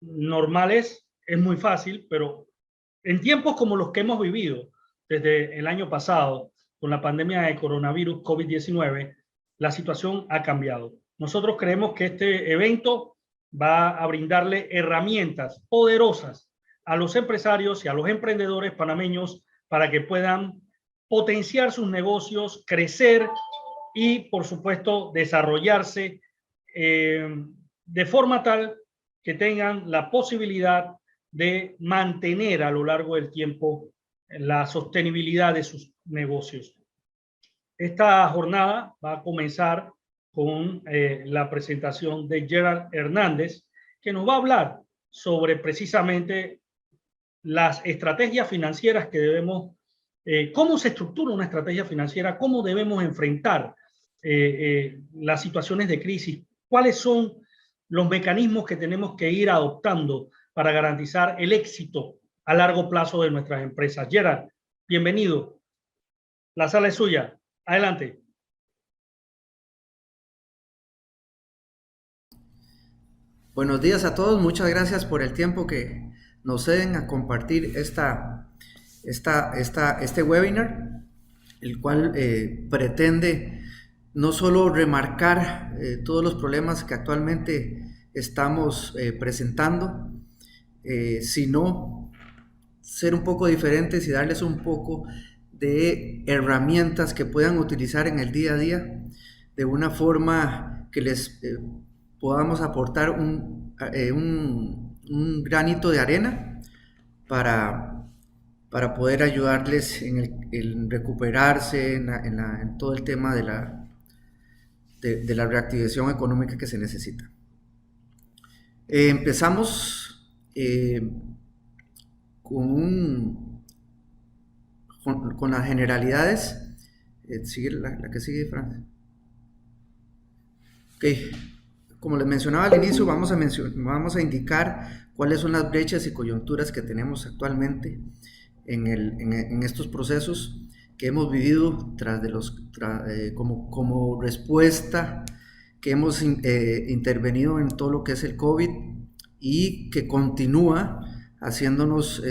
normales es muy fácil, pero en tiempos como los que hemos vivido desde el año pasado, con la pandemia de coronavirus COVID-19, la situación ha cambiado. Nosotros creemos que este evento va a brindarle herramientas poderosas a los empresarios y a los emprendedores panameños para que puedan potenciar sus negocios, crecer y, por supuesto, desarrollarse de forma tal que tengan la posibilidad de mantener a lo largo del tiempo la sostenibilidad de sus negocios. Esta jornada va a comenzar con la presentación de Gerald Hernández, que nos va a hablar sobre precisamente las estrategias financieras que debemos, cómo se estructura una estrategia financiera, cómo debemos enfrentar las situaciones de crisis, cuáles son los mecanismos que tenemos que ir adoptando para garantizar el éxito a largo plazo de nuestras empresas. Gerald, bienvenido. La sala es suya. Adelante. Buenos días a todos. Muchas gracias por el tiempo que nos ceden a compartir este webinar, el cual pretende no solo remarcar todos los problemas que actualmente estamos presentando, sino ser un poco diferentes y darles un poco de herramientas que puedan utilizar en el día a día de una forma que les podamos aportar un granito de arena para poder ayudarles en recuperarse en todo el tema de la reactivación económica que se necesita. Empezamos con las generalidades. Sigue la que sigue, Fran. Ok. Como les mencionaba al inicio, vamos a indicar cuáles son las brechas y coyunturas que tenemos actualmente en estos procesos que hemos vivido como respuesta, que hemos intervenido en todo lo que es el COVID y que continúa haciéndonos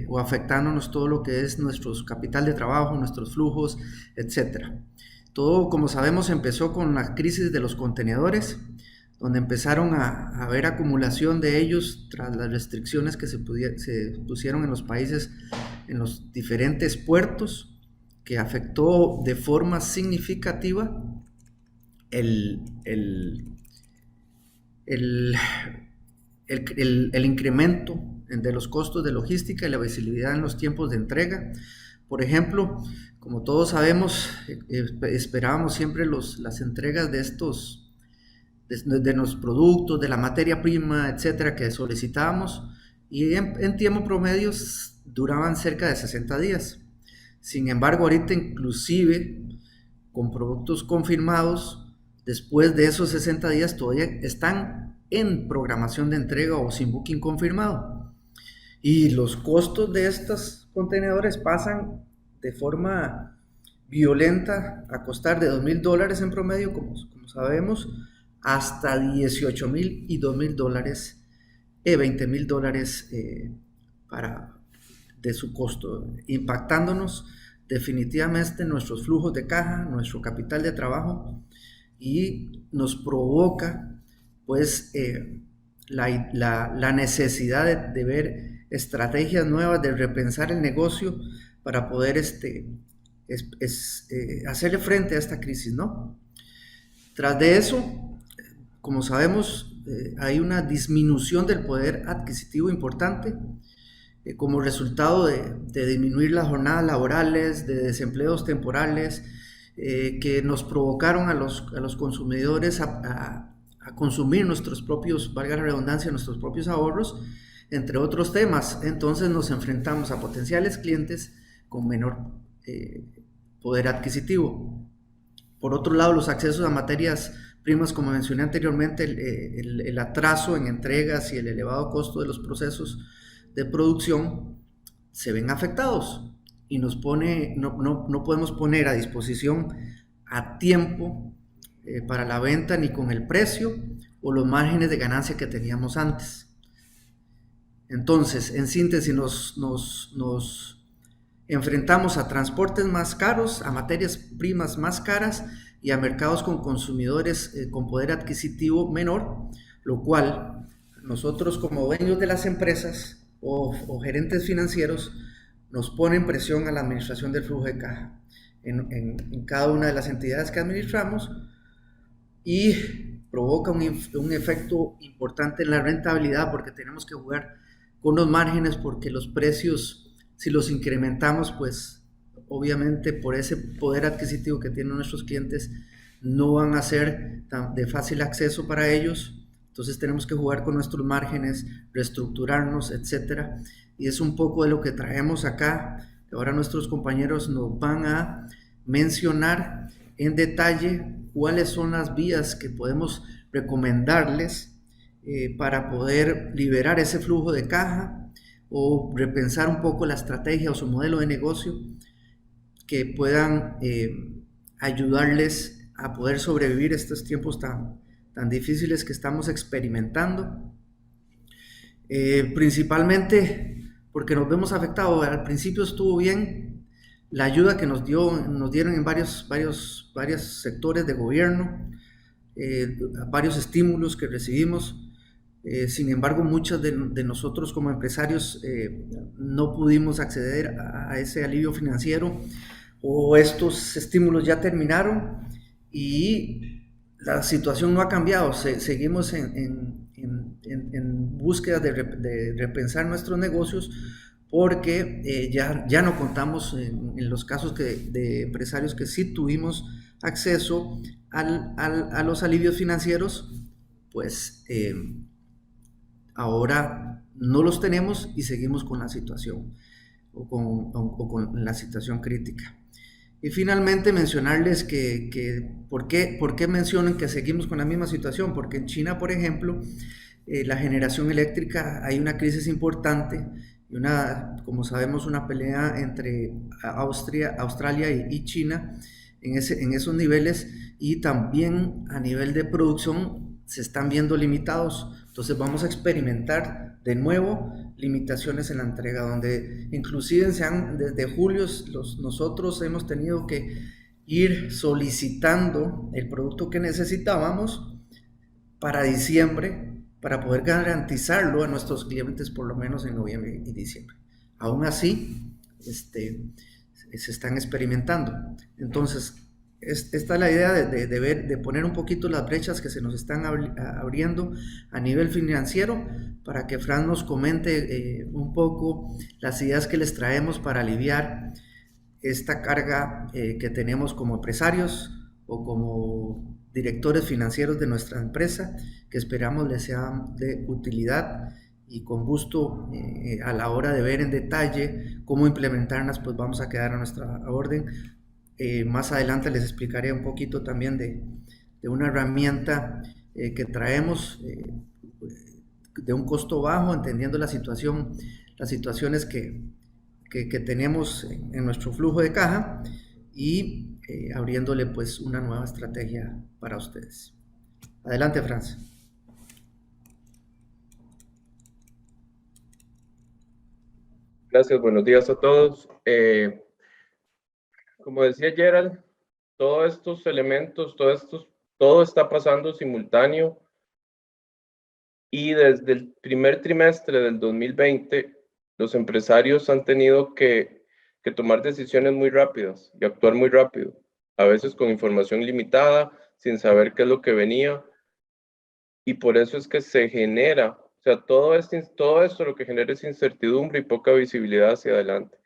o afectándonos todo lo que es nuestro capital de trabajo, nuestros flujos, etcétera. Todo, como sabemos, empezó con la crisis de los contenedores, donde empezaron a haber acumulación de ellos tras las restricciones que se pusieron en los países, en los diferentes puertos, que afectó de forma significativa el incremento de los costos de logística y la visibilidad en los tiempos de entrega. Por ejemplo, como todos sabemos, esperábamos siempre las entregas de los productos, de la materia prima, etcétera, que solicitábamos, y en tiempo promedio duraban cerca de 60 días. Sin embargo, ahorita inclusive con productos confirmados, después de esos 60 días todavía están en programación de entrega o sin booking confirmado. Y los costos de estos contenedores pasan de forma violenta a costar de $2,000 en promedio, como sabemos, hasta $18,000 y $2,000, $20,000 de su costo, impactándonos definitivamente nuestros flujos de caja, nuestro capital de trabajo, y nos provoca pues la necesidad de ver estrategias nuevas, de repensar el negocio para poder hacerle frente a esta crisis, ¿no? Tras de eso, como sabemos, hay una disminución del poder adquisitivo importante como resultado de disminuir las jornadas laborales, de desempleos temporales, que nos provocaron a los consumidores a consumir nuestros propios, valga la redundancia, nuestros propios ahorros, entre otros temas. Entonces nos enfrentamos a potenciales clientes con menor poder adquisitivo. Por otro lado, los accesos a materias primas, como mencioné anteriormente, el atraso en entregas y el elevado costo de los procesos de producción se ven afectados y no podemos poner a disposición a tiempo para la venta ni con el precio o los márgenes de ganancia que teníamos antes. Entonces, en síntesis, nos enfrentamos a transportes más caros, a materias primas más caras y a mercados con consumidores con poder adquisitivo menor, lo cual nosotros como dueños de las empresas o gerentes financieros nos ponen presión a la administración del flujo de caja en cada una de las entidades que administramos y provoca un efecto importante en la rentabilidad porque tenemos que jugar con los márgenes porque los precios, si los incrementamos, pues obviamente por ese poder adquisitivo que tienen nuestros clientes, no van a ser de fácil acceso para ellos. Entonces tenemos que jugar con nuestros márgenes, reestructurarnos, etcétera. Y es un poco de lo que traemos acá. Ahora nuestros compañeros nos van a mencionar en detalle cuáles son las vías que podemos recomendarles para poder liberar ese flujo de caja o repensar un poco la estrategia o su modelo de negocio que puedan ayudarles a poder sobrevivir estos tiempos tan difíciles que estamos experimentando. Principalmente porque nos vemos afectados. Al principio estuvo bien la ayuda que nos dieron en varios sectores de gobierno, varios estímulos que recibimos. Sin embargo, muchos de nosotros como empresarios no pudimos acceder a ese alivio financiero o estos estímulos ya terminaron y la situación no ha cambiado. Seguimos en búsqueda de repensar nuestros negocios porque ya no contamos en los casos de empresarios que sí tuvimos acceso a los alivios financieros, pues ahora no los tenemos y seguimos con la situación o con la situación crítica. Y finalmente mencionarles que ¿por qué mencionan que seguimos con la misma situación? Porque en China, por ejemplo, la generación eléctrica, hay una crisis importante y como sabemos, una pelea entre Australia y China en esos niveles, y también a nivel de producción se están viendo limitados. Entonces vamos a experimentar de nuevo limitaciones en la entrega, donde inclusive desde julio nosotros hemos tenido que ir solicitando el producto que necesitábamos para diciembre, para poder garantizarlo a nuestros clientes por lo menos en noviembre y diciembre. Aún así, se están experimentando. Entonces, esta es la idea de poner un poquito las brechas que se nos están abriendo a nivel financiero, para que Fran nos comente un poco las ideas que les traemos para aliviar esta carga que tenemos como empresarios o como directores financieros de nuestra empresa, que esperamos les sea de utilidad, y con gusto a la hora de ver en detalle cómo implementarlas, pues vamos a quedar a nuestra orden. Más adelante les explicaré un poquito también de una herramienta que traemos de un costo bajo, entendiendo las situaciones que tenemos en nuestro flujo de caja, y abriéndole pues una nueva estrategia para ustedes. Adelante, Franz. Gracias, buenos días a todos. Como decía Gerald, todos estos elementos, todo está pasando simultáneo, y desde el primer trimestre del 2020 los empresarios han tenido que tomar decisiones muy rápidas y actuar muy rápido, a veces con información limitada, sin saber qué es lo que venía, y por eso es que se genera, o sea, todo esto lo que genera es incertidumbre y poca visibilidad hacia adelante.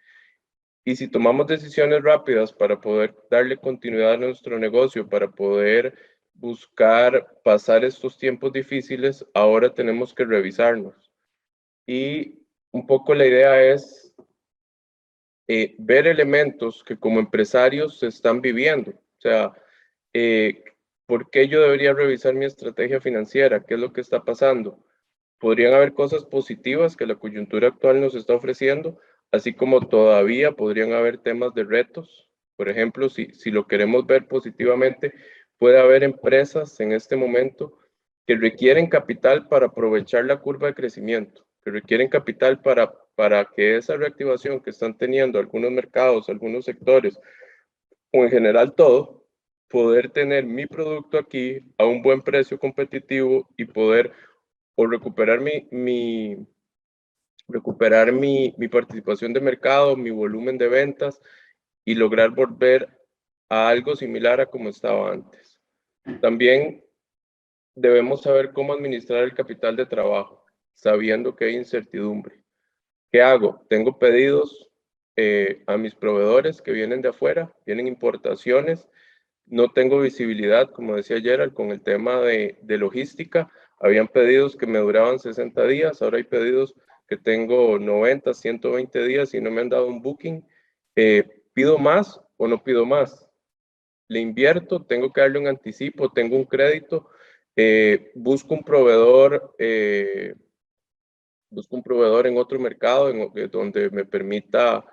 Y si tomamos decisiones rápidas para poder darle continuidad a nuestro negocio, para poder buscar pasar estos tiempos difíciles, ahora tenemos que revisarnos. Y un poco la idea es ver elementos que como empresarios se están viviendo. O sea, ¿por qué yo debería revisar mi estrategia financiera? ¿Qué es lo que está pasando? Podrían haber cosas positivas que la coyuntura actual nos está ofreciendo, así como todavía podrían haber temas de retos. Por ejemplo, si lo queremos ver positivamente, puede haber empresas en este momento que requieren capital para aprovechar la curva de crecimiento, que requieren capital para que esa reactivación que están teniendo algunos mercados, algunos sectores, o en general todo, poder tener mi producto aquí a un buen precio competitivo y poder o recuperar mi participación de mercado, mi volumen de ventas y lograr volver a algo similar a como estaba antes. También debemos saber cómo administrar el capital de trabajo, sabiendo que hay incertidumbre. ¿Qué hago? Tengo pedidos a mis proveedores que vienen de afuera, vienen importaciones, no tengo visibilidad, como decía Gerald, con el tema de logística. Habían pedidos que me duraban 60 días, ahora hay pedidos que tengo 90, 120 días y no me han dado un booking. ¿Pido más o no pido más? Le invierto, tengo que darle un anticipo, tengo un crédito, busco un proveedor en otro mercado donde me permita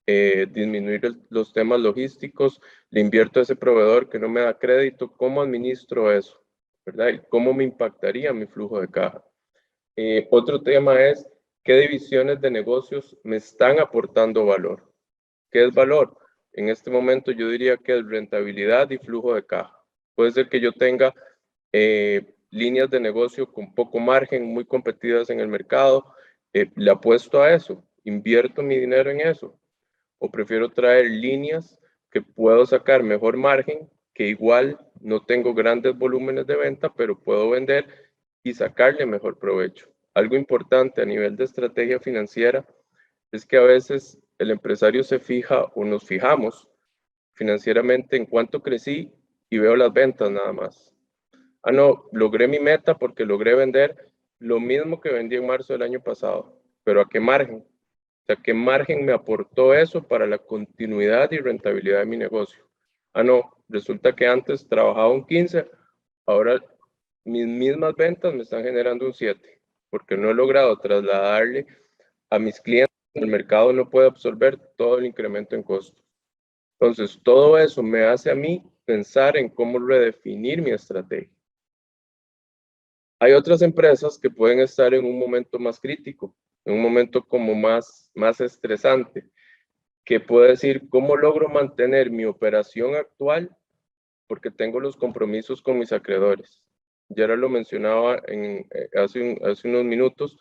disminuir los temas logísticos, le invierto a ese proveedor que no me da crédito, ¿cómo administro eso? ¿Verdad? ¿Y cómo me impactaría mi flujo de caja? Otro tema es qué divisiones de negocios me están aportando valor. ¿Qué es valor? En este momento yo diría que es rentabilidad y flujo de caja. Puede ser que yo tenga líneas de negocio con poco margen, muy competidas en el mercado, le apuesto a eso, invierto mi dinero en eso, o prefiero traer líneas que puedo sacar mejor margen, que igual no tengo grandes volúmenes de venta, pero puedo vender y sacarle mejor provecho. Algo importante a nivel de estrategia financiera es que a veces el empresario se fija o nos fijamos financieramente en cuánto crecí y veo las ventas nada más. Ah, no, logré mi meta porque logré vender lo mismo que vendí en marzo del año pasado, pero ¿a qué margen? O sea, ¿qué margen me aportó eso para la continuidad y rentabilidad de mi negocio? Ah, no, resulta que antes trabajaba un 15, ahora mis mismas ventas me están generando un 7, porque no he logrado trasladarle a mis clientes, el mercado no puede absorber todo el incremento en costos. Entonces, todo eso me hace a mí pensar en cómo redefinir mi estrategia. Hay otras empresas que pueden estar en un momento más crítico, en un momento como más estresante, que puede decir, ¿cómo logro mantener mi operación actual? Porque tengo los compromisos con mis acreedores. Ya lo mencionaba hace unos minutos,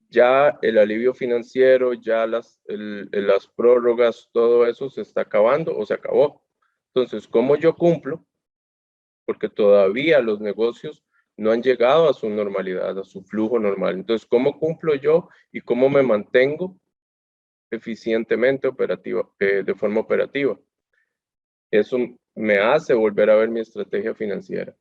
ya el alivio financiero, ya las prórrogas, todo eso se está acabando o se acabó. Entonces, ¿cómo yo cumplo? Porque todavía los negocios no han llegado a su normalidad, a su flujo normal. Entonces, ¿cómo cumplo yo y cómo me mantengo eficientemente de forma operativa? Eso me hace volver a ver mi estrategia financiera.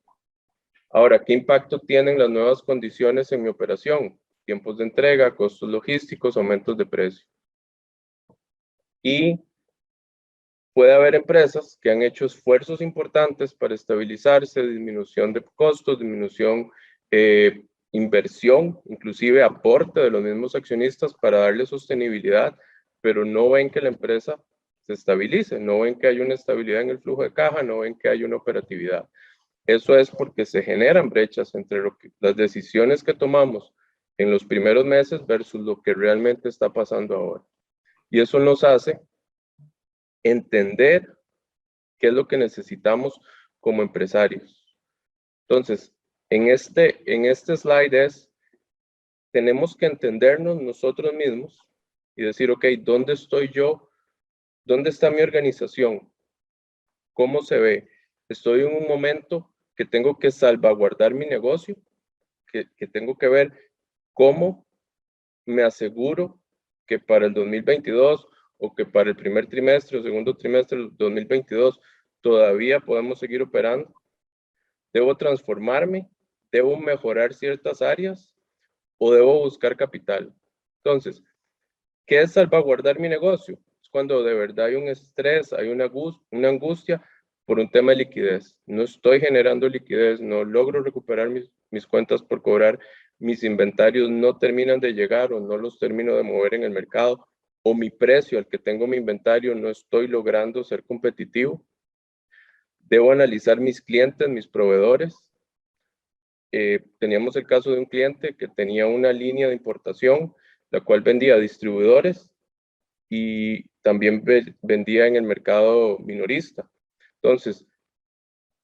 Ahora, ¿qué impacto tienen las nuevas condiciones en mi operación? Tiempos de entrega, costos logísticos, aumentos de precio. Y puede haber empresas que han hecho esfuerzos importantes para estabilizarse, disminución de costos, disminución, inversión, inclusive aporte de los mismos accionistas para darle sostenibilidad, pero no ven que la empresa se estabilice, no ven que hay una estabilidad en el flujo de caja, no ven que hay una operatividad. Eso es porque se generan brechas entre las decisiones que tomamos en los primeros meses versus lo que realmente está pasando ahora. Y eso nos hace entender qué es lo que necesitamos como empresarios. Entonces, en este slide tenemos que entendernos nosotros mismos y decir, ok, ¿dónde estoy yo? ¿Dónde está mi organización? ¿Cómo se ve? Estoy en un momento que tengo que salvaguardar mi negocio, que tengo que ver cómo me aseguro que para el 2022 o que para el primer trimestre o segundo trimestre del 2022 todavía podemos seguir operando. ¿Debo transformarme? ¿Debo mejorar ciertas áreas? ¿O debo buscar capital? Entonces, ¿qué es salvaguardar mi negocio? Es cuando de verdad hay un estrés, hay una angustia por un tema de liquidez. No estoy generando liquidez, no logro recuperar mis cuentas por cobrar, mis inventarios no terminan de llegar o no los termino de mover en el mercado, o mi precio al que tengo mi inventario no estoy logrando ser competitivo. Debo analizar mis clientes, mis proveedores. teníamos el caso de un cliente que tenía una línea de importación, la cual vendía a distribuidores y también vendía en el mercado minorista. Entonces,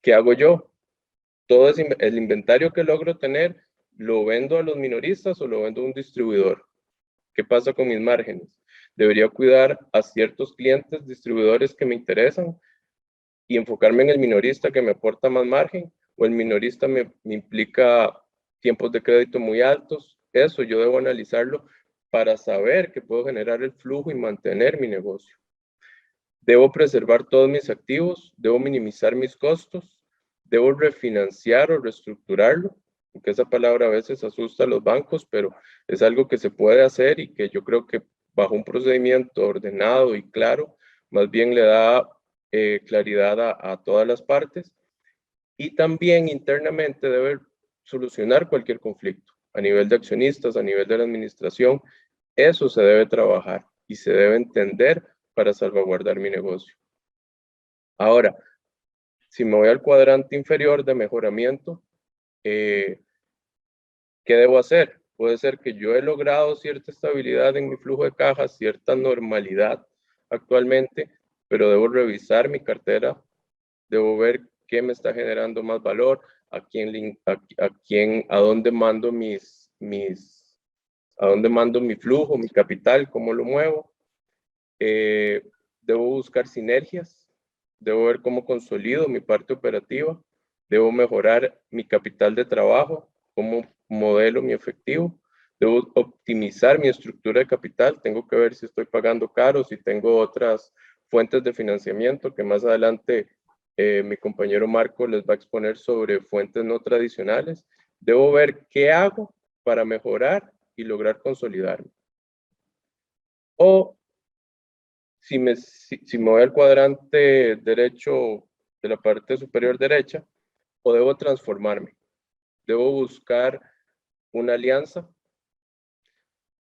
¿qué hago yo? Todo el inventario que logro tener, ¿lo vendo a los minoristas o lo vendo a un distribuidor? ¿Qué pasa con mis márgenes? Debería cuidar a ciertos clientes, distribuidores que me interesan y enfocarme en el minorista que me aporta más margen, o el minorista me implica tiempos de crédito muy altos. Eso yo debo analizarlo para saber que puedo generar el flujo y mantener mi negocio. Debo preservar todos mis activos, debo minimizar mis costos, debo refinanciar o reestructurarlo, porque esa palabra a veces asusta a los bancos, pero es algo que se puede hacer y que yo creo que bajo un procedimiento ordenado y claro, más bien le da claridad a todas las partes. Y también internamente debe solucionar cualquier conflicto a nivel de accionistas, a nivel de la administración. Eso se debe trabajar y se debe entender para salvaguardar mi negocio. Ahora, si me voy al cuadrante inferior de mejoramiento, ¿qué debo hacer? Puede ser que yo he logrado cierta estabilidad en mi flujo de caja, cierta normalidad actualmente, pero debo revisar mi cartera, debo ver qué me está generando más valor, a dónde mando a dónde mando mi flujo, mi capital, cómo lo muevo. Debo buscar sinergias, debo ver cómo consolido mi parte operativa, debo mejorar mi capital de trabajo, cómo modelo mi efectivo, debo optimizar mi estructura de capital, tengo que ver si estoy pagando caro, si tengo otras fuentes de financiamiento que más adelante mi compañero Marco les va a exponer sobre fuentes no tradicionales. Debo ver qué hago para mejorar y lograr consolidarme. O si me voy al cuadrante derecho de la parte superior derecha, o debo transformarme. Debo buscar una alianza.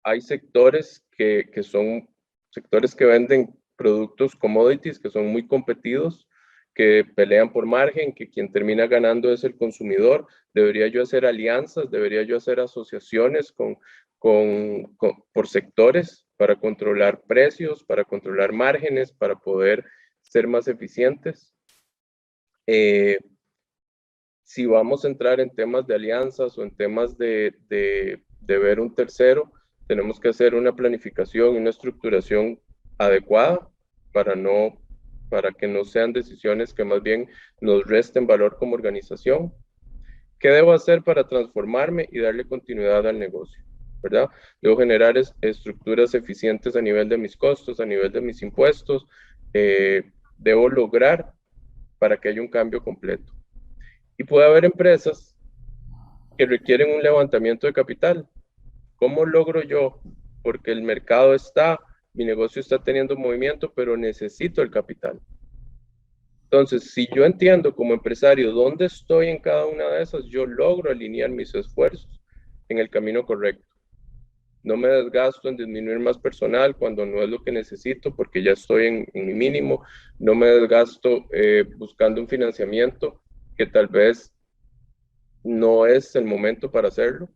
Hay sectores que son sectores que venden productos commodities que son muy competidos, que pelean por margen, que quien termina ganando es el consumidor. Debería yo hacer alianzas, debería yo hacer asociaciones por sectores para controlar precios, para controlar márgenes, para poder ser más eficientes. Si vamos a entrar en temas de alianzas o en temas de ver un tercero, tenemos que hacer una planificación y una estructuración adecuada para que no sean decisiones que más bien nos resten valor como organización. ¿Qué debo hacer para transformarme y darle continuidad al negocio? ¿Verdad? Debo generar estructuras eficientes a nivel de mis costos, a nivel de mis impuestos. Debo lograr para que haya un cambio completo. Y puede haber empresas que requieren un levantamiento de capital. ¿Cómo logro yo? Porque el mercado mi negocio está teniendo movimiento, pero necesito el capital. Entonces, si yo entiendo como empresario dónde estoy en cada una de esas, yo logro alinear mis esfuerzos en el camino correcto. No me desgasto en disminuir más personal cuando no es lo que necesito porque ya estoy en mi mínimo. No me desgasto buscando un financiamiento que tal vez no es el momento para hacerlo.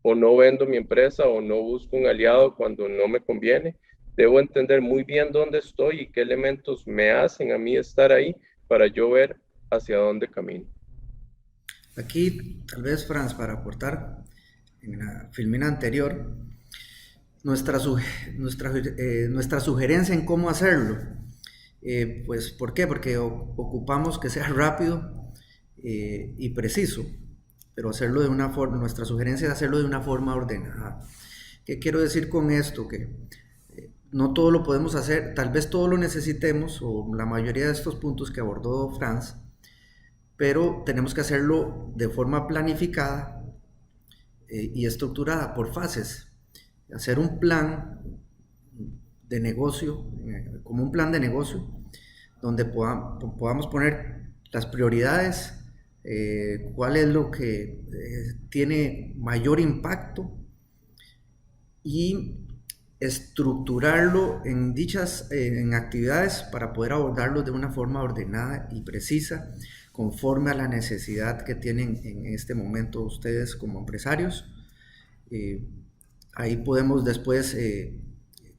O no vendo mi empresa o no busco un aliado cuando no me conviene. Debo entender muy bien dónde estoy y qué elementos me hacen a mí estar ahí para yo ver hacia dónde camino. Aquí, tal vez, Franz, para aportar, en la filmina anterior, nuestra sugerencia en cómo hacerlo. Pues, ¿por qué? Porque ocupamos que sea rápido y preciso, pero hacerlo de una forma, nuestra sugerencia es hacerlo de una forma ordenada. ¿Qué quiero decir con esto? Que no todo lo podemos hacer, tal vez todo lo necesitemos, o la mayoría de estos puntos que abordó Franz, pero tenemos que hacerlo de forma planificada y estructurada por fases. Hacer un plan de negocio, como un plan de negocio, donde podamos poner las prioridades, cuál es lo que tiene mayor impacto y estructurarlo en actividades para poder abordarlo de una forma ordenada y precisa, conforme a la necesidad que tienen en este momento ustedes como empresarios. Ahí podemos después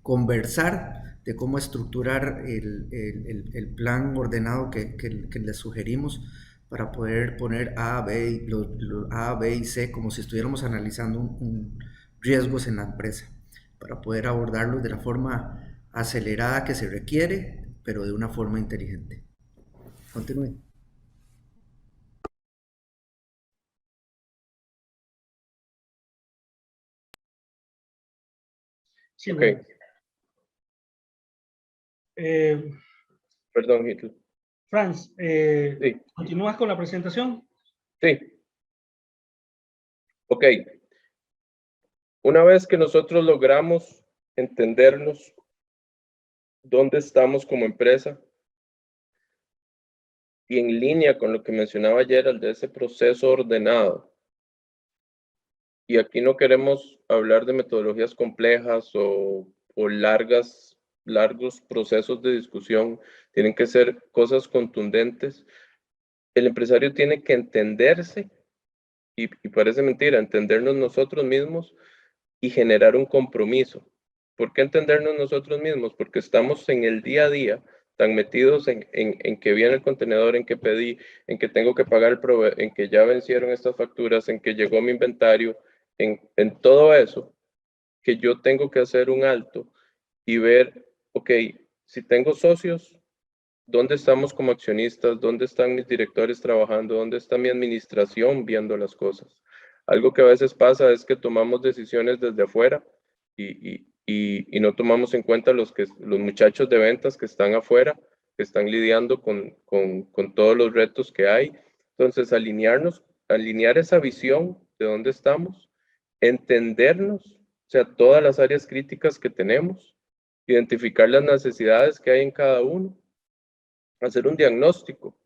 conversar de cómo estructurar el plan ordenado que les sugerimos para poder poner A, B, A, B y C como si estuviéramos analizando riesgos en la empresa, para poder abordarlos de la forma acelerada que se requiere, pero de una forma inteligente. Continúe. Sí, Ok. Perdón, Hitler. Franz, Sí. ¿continúas con la presentación? Sí. Ok. Una vez que nosotros logramos entendernos dónde estamos como empresa y en línea con lo que mencionaba ayer, el de ese proceso ordenado, y aquí no queremos hablar de metodologías complejas o largos procesos de discusión, tienen que ser cosas contundentes. El empresario tiene que entenderse, y parece mentira, entendernos nosotros mismos y generar un compromiso. ¿Por qué entendernos nosotros mismos? Porque estamos en el día a día tan metidos en que viene el contenedor, en que pedí, en que tengo que pagar el proveedor, en que ya vencieron estas facturas, en que llegó mi inventario, en todo eso, que yo tengo que hacer un alto y ver, ok, si tengo socios, ¿dónde estamos como accionistas? ¿Dónde están mis directores trabajando? ¿Dónde está mi administración viendo las cosas? Algo que a veces pasa es que tomamos decisiones desde afuera y no tomamos en cuenta los muchachos de ventas que están afuera, que están lidiando con todos los retos que hay. Entonces, alinear esa visión de dónde estamos, entendernos, o sea, todas las áreas críticas que tenemos, identificar las necesidades que hay en cada uno, hacer un diagnóstico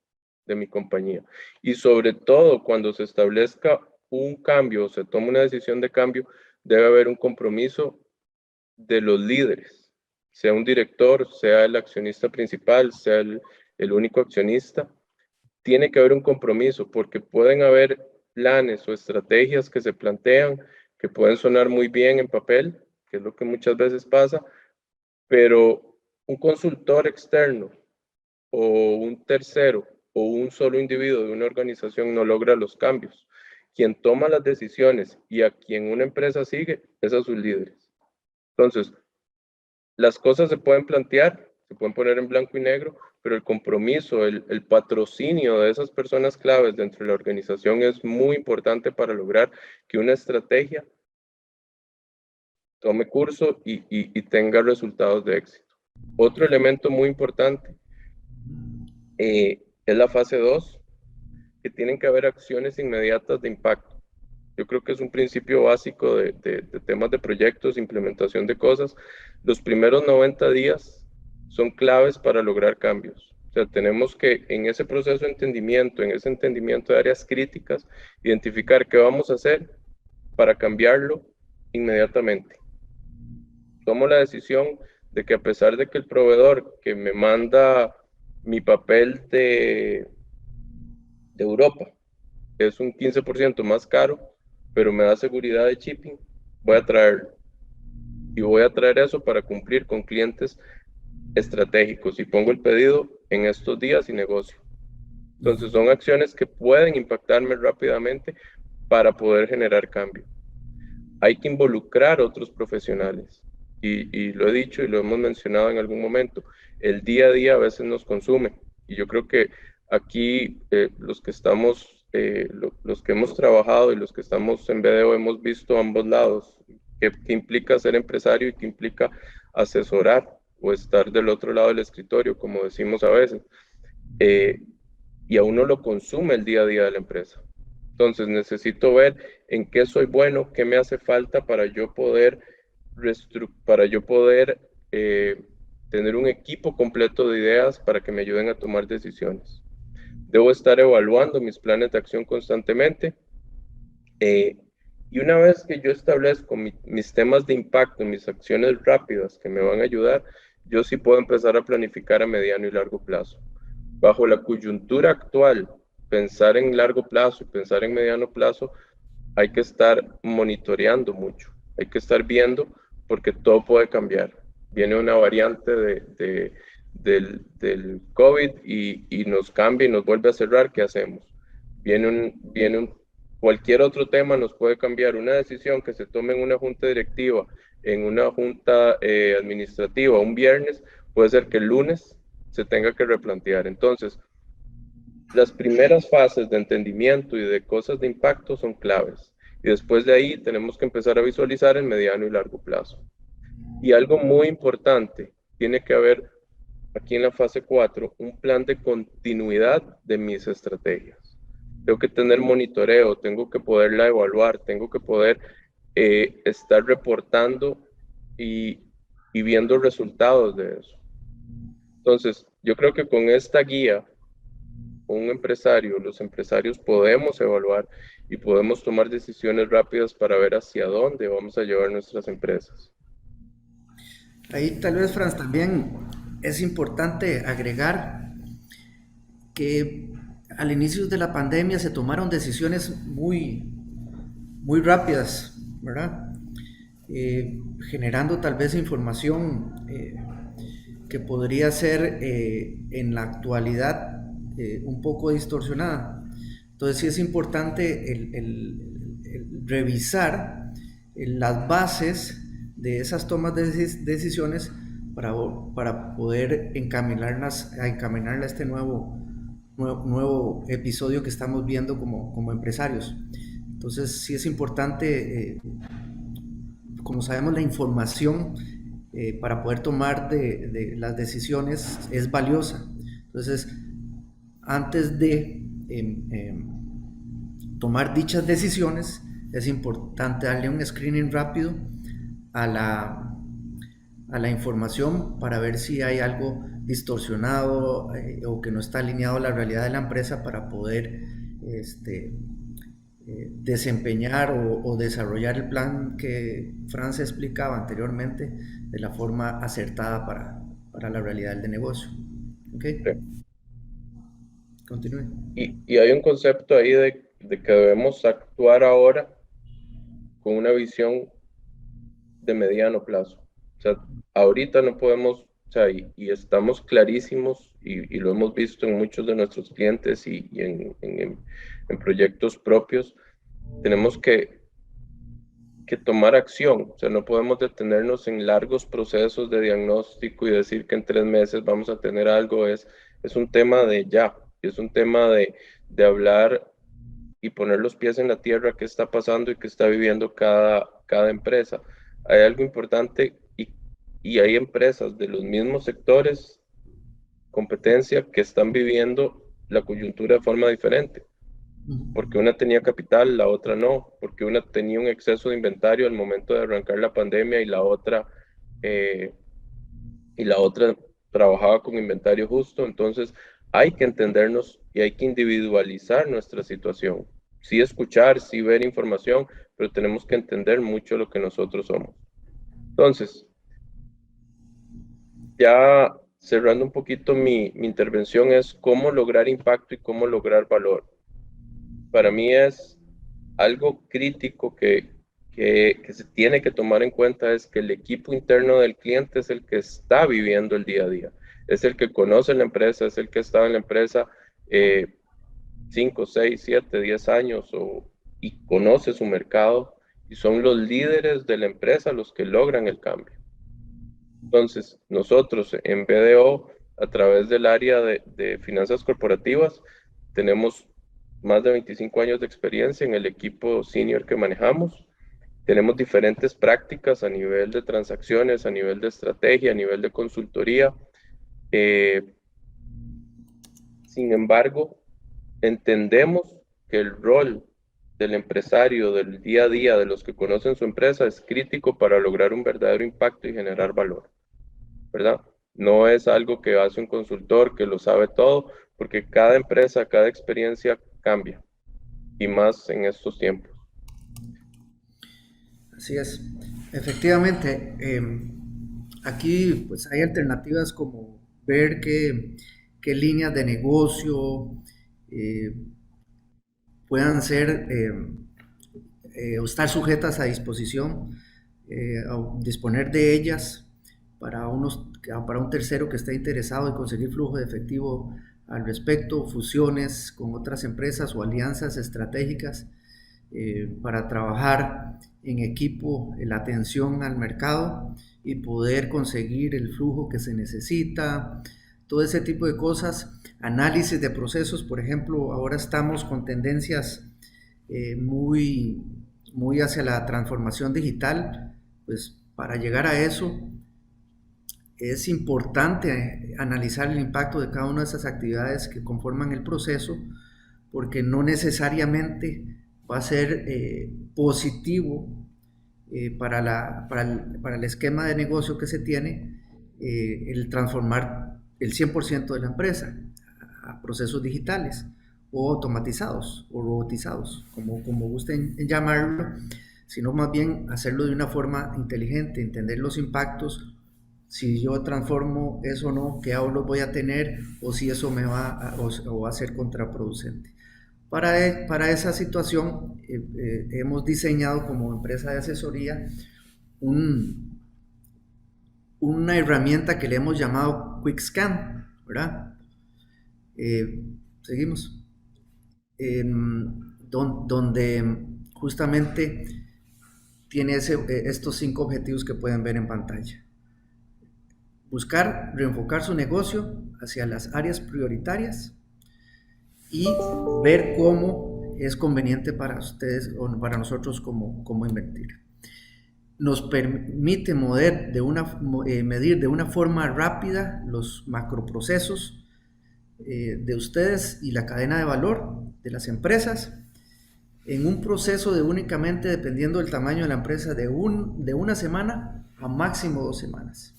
de mi compañía y sobre todo cuando se establezca un cambio o se toma una decisión de cambio, debe haber un compromiso de los líderes, sea un director, sea el accionista principal, sea el único accionista, tiene que haber un compromiso porque pueden haber planes o estrategias que se plantean que pueden sonar muy bien en papel, que es lo que muchas veces pasa, pero un consultor externo o un tercero o un solo individuo de una organización no logra los cambios. Quien toma las decisiones y a quien una empresa sigue es a sus líderes. Entonces, las cosas se pueden plantear, se pueden poner en blanco y negro, pero el compromiso, el patrocinio de esas personas claves dentro de la organización es muy importante para lograr que una estrategia tome curso y tenga resultados de éxito. Otro elemento muy importante es la fase 2, que tienen que haber acciones inmediatas de impacto. Yo creo que es un principio básico de temas de proyectos, implementación de cosas. Los primeros 90 días son claves para lograr cambios. O sea, tenemos que en ese proceso de entendimiento, en ese entendimiento de áreas críticas, identificar qué vamos a hacer para cambiarlo inmediatamente. Tomo la decisión de que a pesar de que el proveedor que me manda mi papel de Europa es un 15% más caro, pero me da seguridad de shipping, voy a traerlo. Y voy a traer eso para cumplir con clientes estratégicos y pongo el pedido en estos días y negocio. Entonces son acciones que pueden impactarme rápidamente para poder generar cambio. Hay que involucrar a otros profesionales y lo he dicho y lo hemos mencionado en algún momento, el día a día a veces nos consume y yo creo que aquí los que hemos trabajado y los que estamos en BDO hemos visto ambos lados, que implica ser empresario y que implica asesorar o estar del otro lado del escritorio, como decimos a veces, y a uno lo consume el día a día de la empresa. Entonces necesito ver en qué soy bueno, qué me hace falta para yo poder tener un equipo completo de ideas para que me ayuden a tomar decisiones. Debo estar evaluando mis planes de acción constantemente. Y una vez que yo establezco mis temas de impacto, mis acciones rápidas que me van a ayudar, yo sí puedo empezar a planificar a mediano y largo plazo. Bajo la coyuntura actual, pensar en largo plazo y pensar en mediano plazo, hay que estar monitoreando mucho, hay que estar viendo porque todo puede cambiar. Viene una variante del COVID y nos cambia y nos vuelve a cerrar, ¿qué hacemos? Cualquier otro tema nos puede cambiar. Una decisión que se tome en una junta directiva, en una junta administrativa un viernes, puede ser que el lunes se tenga que replantear. Entonces, las primeras fases de entendimiento y de cosas de impacto son claves. Y después de ahí tenemos que empezar a visualizar el mediano y largo plazo. Y algo muy importante, tiene que haber aquí en la fase 4 un plan de continuidad de mis estrategias. Tengo que tener monitoreo, tengo que poderla evaluar, tengo que poder estar reportando y viendo resultados de eso. Entonces, yo creo que con esta guía, un empresario, los empresarios podemos evaluar y podemos tomar decisiones rápidas para ver hacia dónde vamos a llevar nuestras empresas. Ahí tal vez, Franz, también es importante agregar que al inicio de la pandemia se tomaron decisiones muy rápidas, ¿verdad? Generando tal vez información que podría ser en la actualidad un poco distorsionada. Entonces sí es importante el revisar las bases de esas tomas de decisiones para poder encaminarlas a este nuevo episodio que estamos viendo como empresarios. Entonces sí es importante, como sabemos, la información para poder tomar de las decisiones es valiosa. Entonces, antes de tomar dichas decisiones, es importante darle un screening rápido a la información para ver si hay algo distorsionado o que no está alineado a la realidad de la empresa para poder desempeñar o desarrollar el plan que Franz explicaba anteriormente de la forma acertada para la realidad del negocio. ¿Ok? Sí. Continúe. Y hay un concepto ahí de que debemos actuar ahora con una visión de mediano plazo. O sea, ahorita no podemos, o sea, y estamos clarísimos y lo hemos visto en muchos de nuestros clientes y en proyectos propios, tenemos que tomar acción. O sea, no podemos detenernos en largos procesos de diagnóstico y decir que en 3 meses vamos a tener algo. Es un tema de ya, es un tema de hablar y poner los pies en la tierra, qué está pasando y qué está viviendo cada empresa. Hay algo importante y hay empresas de los mismos sectores, competencia, que están viviendo la coyuntura de forma diferente. Porque una tenía capital, la otra no, porque una tenía un exceso de inventario al momento de arrancar la pandemia y la otra trabajaba con inventario justo. Entonces hay que entendernos y hay que individualizar nuestra situación. Sí escuchar, sí ver información, pero tenemos que entender mucho lo que nosotros somos. Entonces, ya cerrando un poquito mi intervención, es cómo lograr impacto y cómo lograr valor. Para mí es algo crítico que se tiene que tomar en cuenta, es que el equipo interno del cliente es el que está viviendo el día a día, es el que conoce la empresa, es el que está en la empresa 5, 6, 7, 10 años y conoce su mercado y son los líderes de la empresa los que logran el cambio. Entonces, nosotros en BDO, a través del área de finanzas corporativas, tenemos más de 25 años de experiencia en el equipo senior que manejamos. Tenemos diferentes prácticas a nivel de transacciones, a nivel de estrategia, a nivel de consultoría. Sin embargo, entendemos que el rol del empresario, del día a día, de los que conocen su empresa, es crítico para lograr un verdadero impacto y generar valor, ¿verdad? No es algo que hace un consultor que lo sabe todo, porque cada empresa, cada experiencia cambia, y más en estos tiempos. Así es. Efectivamente, aquí pues hay alternativas como ver qué líneas de negocio puedan ser o estar sujetas a disposición, a disponer de ellas para un tercero que esté interesado en conseguir flujo de efectivo al respecto, fusiones con otras empresas o alianzas estratégicas para trabajar en equipo en la atención al mercado y poder conseguir el flujo que se necesita, todo ese tipo de cosas, análisis de procesos. Por ejemplo, ahora estamos con tendencias muy, muy hacia la transformación digital. Pues para llegar a eso es importante analizar el impacto de cada una de esas actividades que conforman el proceso, porque no necesariamente va a ser positivo para el esquema de negocio que se tiene el transformar el 100% de la empresa a procesos digitales o automatizados o robotizados, como gusten llamarlo, sino más bien hacerlo de una forma inteligente, entender los impactos, si yo transformo eso o no, qué ahorros voy a tener o si eso me o va a ser contraproducente. Para esa situación hemos diseñado como empresa de asesoría una herramienta que le hemos llamado Quick Scan, ¿verdad? Seguimos. Donde justamente tiene estos 5 objetivos que pueden ver en pantalla. Buscar reenfocar su negocio hacia las áreas prioritarias y ver cómo es conveniente para ustedes o para nosotros cómo invertir. Nos permite medir de una forma rápida los macroprocesos de ustedes y la cadena de valor de las empresas en un proceso de únicamente, dependiendo del tamaño de la empresa, de una semana a máximo 2 semanas.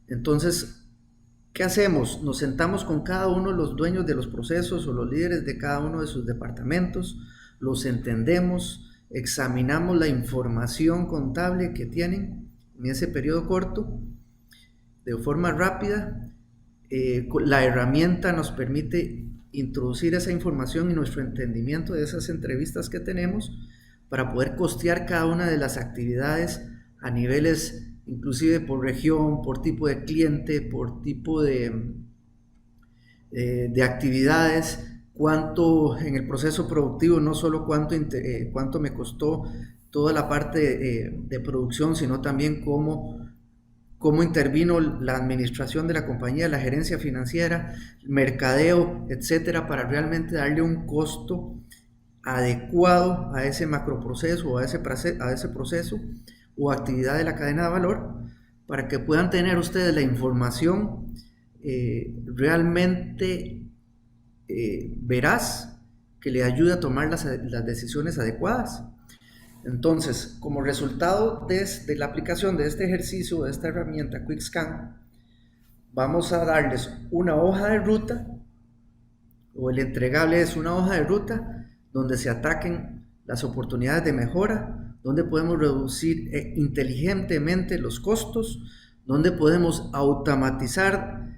Entonces, ¿qué hacemos? Nos sentamos con cada uno de los dueños de los procesos o los líderes de cada uno de sus departamentos, los entendemos, examinamos la información contable que tienen en ese periodo corto de forma rápida. La herramienta nos permite introducir esa información y nuestro entendimiento de esas entrevistas que tenemos para poder costear cada una de las actividades a niveles inclusive por región, por tipo de cliente, por tipo de actividades, cuánto en el proceso productivo, no solo cuánto me costó toda la parte de producción, sino también cómo intervino la administración de la compañía, la gerencia financiera, mercadeo, etcétera, para realmente darle un costo adecuado a ese macroproceso o a ese proceso o actividad de la cadena de valor, para que puedan tener ustedes la información realmente veraz, que le ayude a tomar las decisiones adecuadas. Entonces, como resultado de la aplicación de este ejercicio, de esta herramienta Quick Scan, vamos a darles una hoja de ruta, o el entregable es una hoja de ruta donde se ataquen las oportunidades de mejora, donde podemos reducir inteligentemente los costos, donde podemos automatizar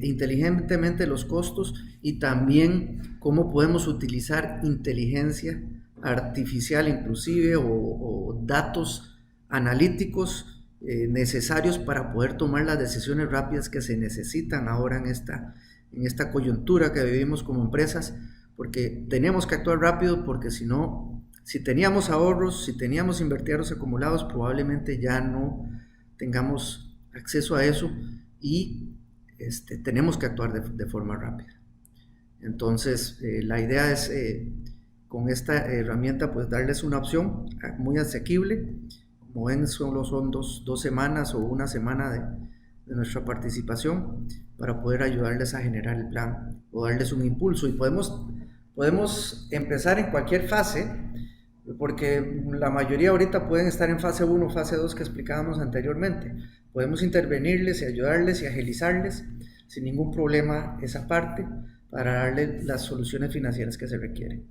inteligentemente los costos y también cómo podemos utilizar inteligencia artificial inclusive o datos analíticos necesarios para poder tomar las decisiones rápidas que se necesitan ahora en esta coyuntura que vivimos como empresas, porque tenemos que actuar rápido, porque si no, si teníamos ahorros, si teníamos invertidos acumulados, probablemente ya no tengamos acceso a eso y tenemos que actuar de forma rápida. Entonces, la idea es con esta herramienta pues darles una opción muy asequible. Como ven, solo son dos semanas o una semana de nuestra participación para poder ayudarles a generar el plan o darles un impulso. Y podemos empezar en cualquier fase, porque la mayoría ahorita pueden estar en fase 1 o fase 2 que explicábamos anteriormente. Podemos intervenirles y ayudarles y agilizarles sin ningún problema esa parte para darle las soluciones financieras que se requieren.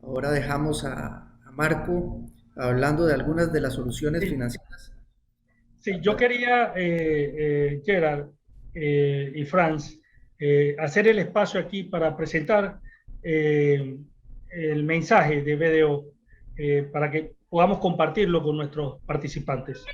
Ahora dejamos a Marco hablando de algunas de las soluciones financieras. Sí, yo quería, Gerard y Franz, hacer el espacio aquí para presentar el mensaje de BDO para que podamos compartirlo con nuestros participantes.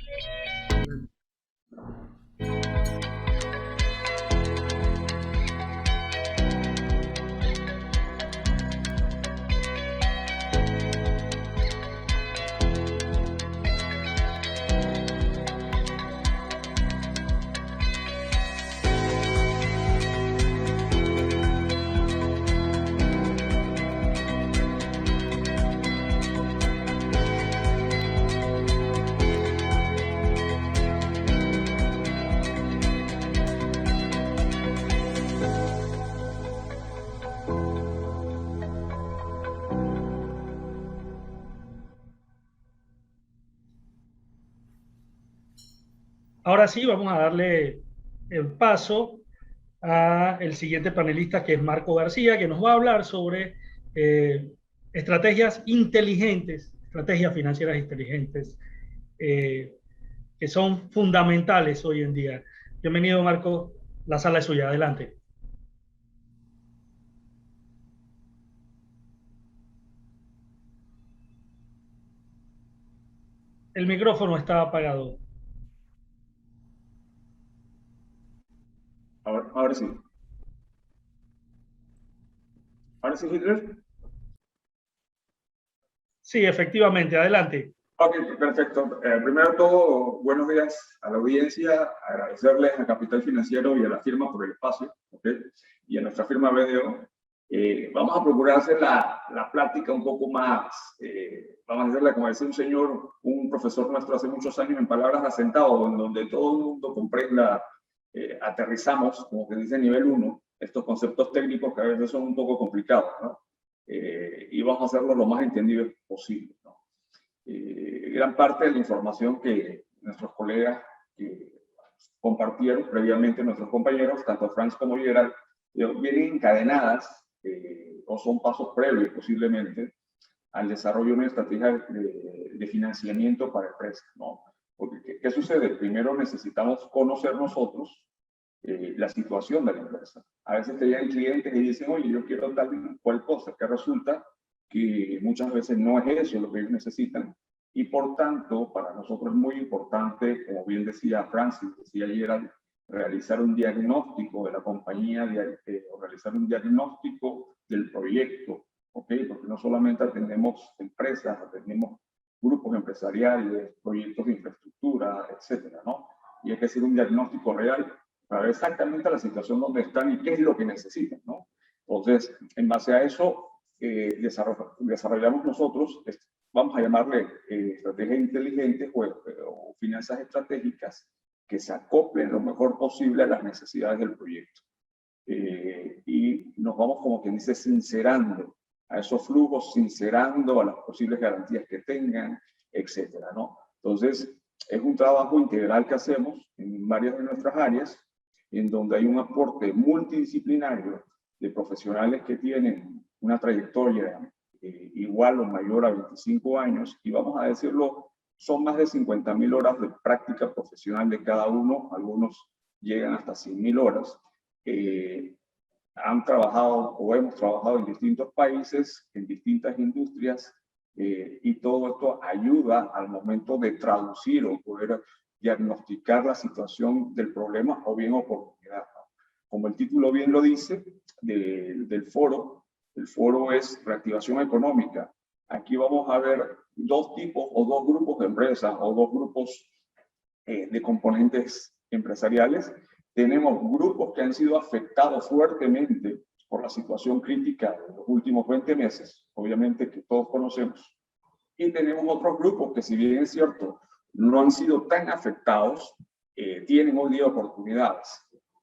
Ahora sí, vamos a darle el paso a el siguiente panelista, que es Marco García, que nos va a hablar sobre estrategias inteligentes, estrategias financieras inteligentes, que son fundamentales hoy en día. Bienvenido, Marco. La sala es suya. Adelante. El micrófono está apagado. Ahora sí. ¿Ahora sí, Hitler? Sí, efectivamente. Adelante. Ok, perfecto. Primero de todo, buenos días a la audiencia. Agradecerles a Capital Financiero y a la firma por el espacio, ¿okay? Y a nuestra firma BDO. Vamos a procurar hacer la plática un poco más, vamos a hacerla, como decía un señor, un profesor nuestro hace muchos años, en palabras de asentado, donde todo el mundo comprenda, aterrizamos, como que dice nivel 1, estos conceptos técnicos que a veces son un poco complicados, ¿no? Y vamos a hacerlo lo más entendido posible, ¿no? Gran parte de la información que nuestros colegas compartieron previamente, nuestros compañeros, tanto Franz como Gerald, vienen encadenadas o son pasos previos posiblemente al desarrollo de una estrategia de financiamiento para empresas, ¿no? Porque, ¿qué sucede? Primero necesitamos conocer nosotros la situación de la empresa. A veces te llegan clientes y dicen, oye, yo quiero tal cual cosa, que resulta que muchas veces no es eso lo que ellos necesitan. Y por tanto, para nosotros es muy importante, como bien decía Francis, decía Gerald, realizar un diagnóstico de la compañía, o realizar un diagnóstico del proyecto, ¿ok? Porque no solamente atendemos empresas, atendemos grupos empresariales, proyectos de infraestructura, etcétera, ¿no? Y hay que hacer un diagnóstico real para ver exactamente la situación donde están y qué es lo que necesitan, ¿no? Entonces, en base a eso, desarrollamos nosotros, vamos a llamarle estrategias inteligentes o finanzas estratégicas que se acoplen lo mejor posible a las necesidades del proyecto. Y nos vamos, como quien dice, sincerando a esos flujos, sincerando a las posibles garantías que tengan, etcétera, ¿no? Entonces, es un trabajo integral que hacemos en varias de nuestras áreas, en donde hay un aporte multidisciplinario de profesionales que tienen una trayectoria igual o mayor a 25 años, y vamos a decirlo, son más de 50.000 horas de práctica profesional de cada uno, algunos llegan hasta 100.000 horas. Han trabajado o hemos trabajado en distintos países, en distintas industrias, y todo esto ayuda al momento de traducir o poder diagnosticar la situación del problema o bien oportunidad, ¿no? Como el título bien lo dice del foro, el foro es reactivación económica. Aquí vamos a ver dos tipos o dos grupos de empresas o dos grupos de componentes empresariales. Tenemos grupos que han sido afectados fuertemente por la situación crítica de los últimos 20 meses, obviamente que todos conocemos. Y tenemos otros grupos que, si bien es cierto, no han sido tan afectados, tienen hoy día oportunidades.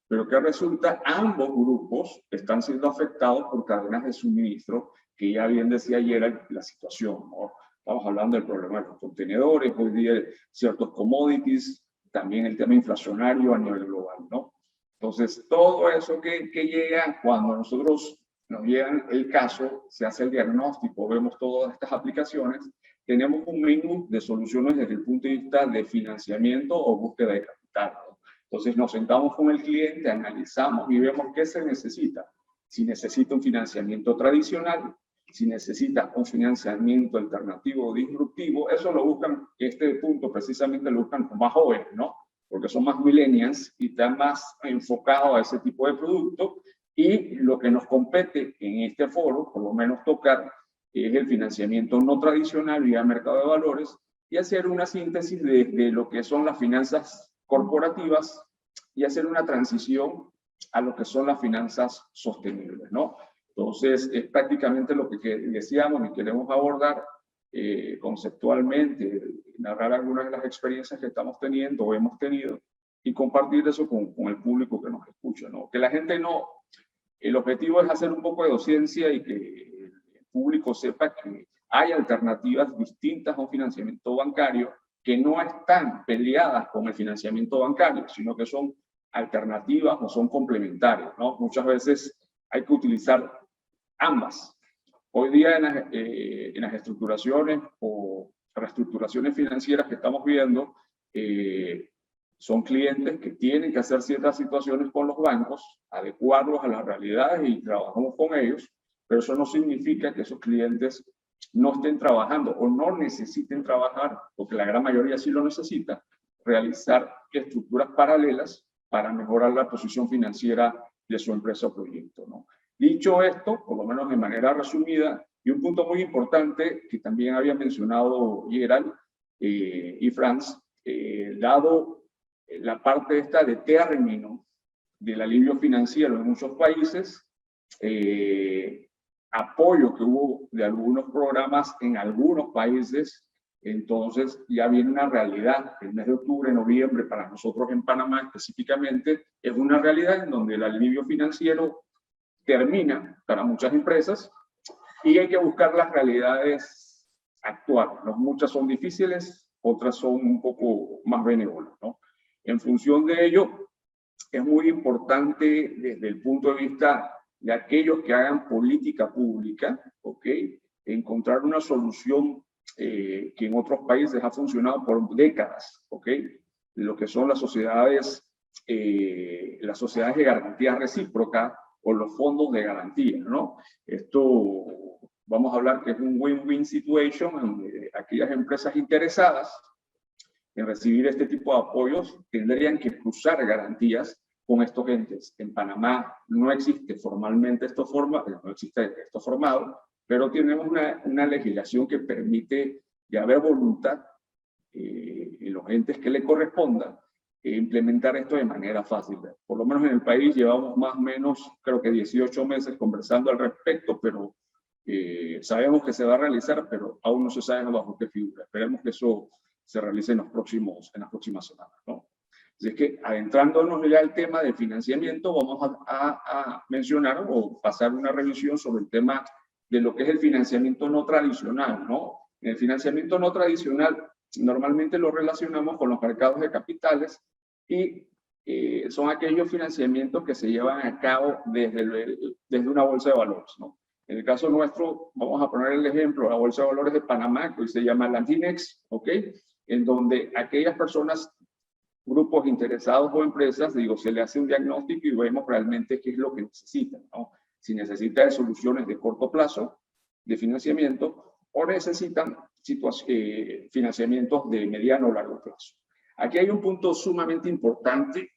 Pero que resulta, ambos grupos están siendo afectados por cadenas de suministro, que ya bien decía ayer la situación, ¿no? Estamos hablando del problema de los contenedores, hoy día ciertos commodities, también el tema inflacionario a nivel global, ¿no? Entonces, todo eso que llega, cuando nosotros nos llega el caso, se hace el diagnóstico, vemos todas estas aplicaciones, tenemos un menú de soluciones desde el punto de vista de financiamiento o búsqueda de capital, ¿no? Entonces nos sentamos con el cliente, analizamos y vemos qué se necesita. Si necesita un financiamiento tradicional, si necesita un financiamiento alternativo o disruptivo, eso lo buscan, este punto precisamente lo buscan los más jóvenes, ¿no? Porque son más millennials y están más enfocados a ese tipo de producto. Y lo que nos compete en este foro, por lo menos tocar, es el financiamiento no tradicional vía mercado de valores y hacer una síntesis de lo que son las finanzas corporativas y hacer una transición a lo que son las finanzas sostenibles, ¿no? Entonces, es prácticamente lo que decíamos y queremos abordar conceptualmente, narrar algunas de las experiencias que estamos teniendo o hemos tenido y compartir eso con el público que nos escucha, ¿no? Que la gente no... El objetivo es hacer un poco de docencia y que el público sepa que hay alternativas distintas a un financiamiento bancario que no están peleadas con el financiamiento bancario, sino que son alternativas o son complementarias, ¿no? Muchas veces hay que utilizar ambas. Hoy día en las estructuraciones o reestructuraciones financieras que estamos viendo, son clientes que tienen que hacer ciertas situaciones con los bancos, adecuarlos a las realidades y trabajamos con ellos, pero eso no significa que esos clientes no estén trabajando o no necesiten trabajar, porque la gran mayoría sí lo necesita, realizar estructuras paralelas para mejorar la posición financiera de su empresa o proyecto, ¿no? Dicho esto, por lo menos de manera resumida, y un punto muy importante que también había mencionado Gerald y Franz, dado la parte esta de término del alivio financiero en muchos países, apoyo que hubo de algunos programas en algunos países, entonces ya viene una realidad. El mes de octubre, noviembre, para nosotros en Panamá específicamente, es una realidad en donde el alivio financiero termina para muchas empresas y hay que buscar las realidades actuales, ¿no? Muchas son difíciles, otras son un poco más benévolas, ¿no? En función de ello, es muy importante desde el punto de vista de aquellos que hagan política pública, ¿ok? Encontrar una solución que en otros países ha funcionado por décadas, ¿ok? Lo que son las sociedades de garantía recíproca o los fondos de garantía, ¿no? Esto, vamos a hablar que es un win-win situation, donde aquellas empresas interesadas en recibir este tipo de apoyos tendrían que cruzar garantías con estos entes. En Panamá no existe formalmente no existe esto formado, pero tenemos una legislación que permite, de haber voluntad en los entes que le corresponda, implementar esto de manera fácil. Por lo menos en el país llevamos más o menos, creo que 18 meses conversando al respecto, pero sabemos que se va a realizar, pero aún no se sabe bajo qué figura. Esperemos que eso se realice en las próximas semanas, ¿no? Así es que, adentrándonos ya al tema de financiamiento, vamos a mencionar o pasar una revisión sobre el tema de lo que es el financiamiento no tradicional, ¿no? En el financiamiento no tradicional, normalmente lo relacionamos con los mercados de capitales y son aquellos financiamientos que se llevan a cabo desde una bolsa de valores, ¿no? En el caso nuestro, vamos a poner el ejemplo, la Bolsa de Valores de Panamá, que hoy se llama Landinex, ¿ok? En donde aquellas personas, grupos interesados o empresas, se le hace un diagnóstico y vemos realmente qué es lo que necesitan, ¿no? Si necesitan soluciones de corto plazo de financiamiento o necesitan financiamientos de mediano o largo plazo. Aquí hay un punto sumamente importante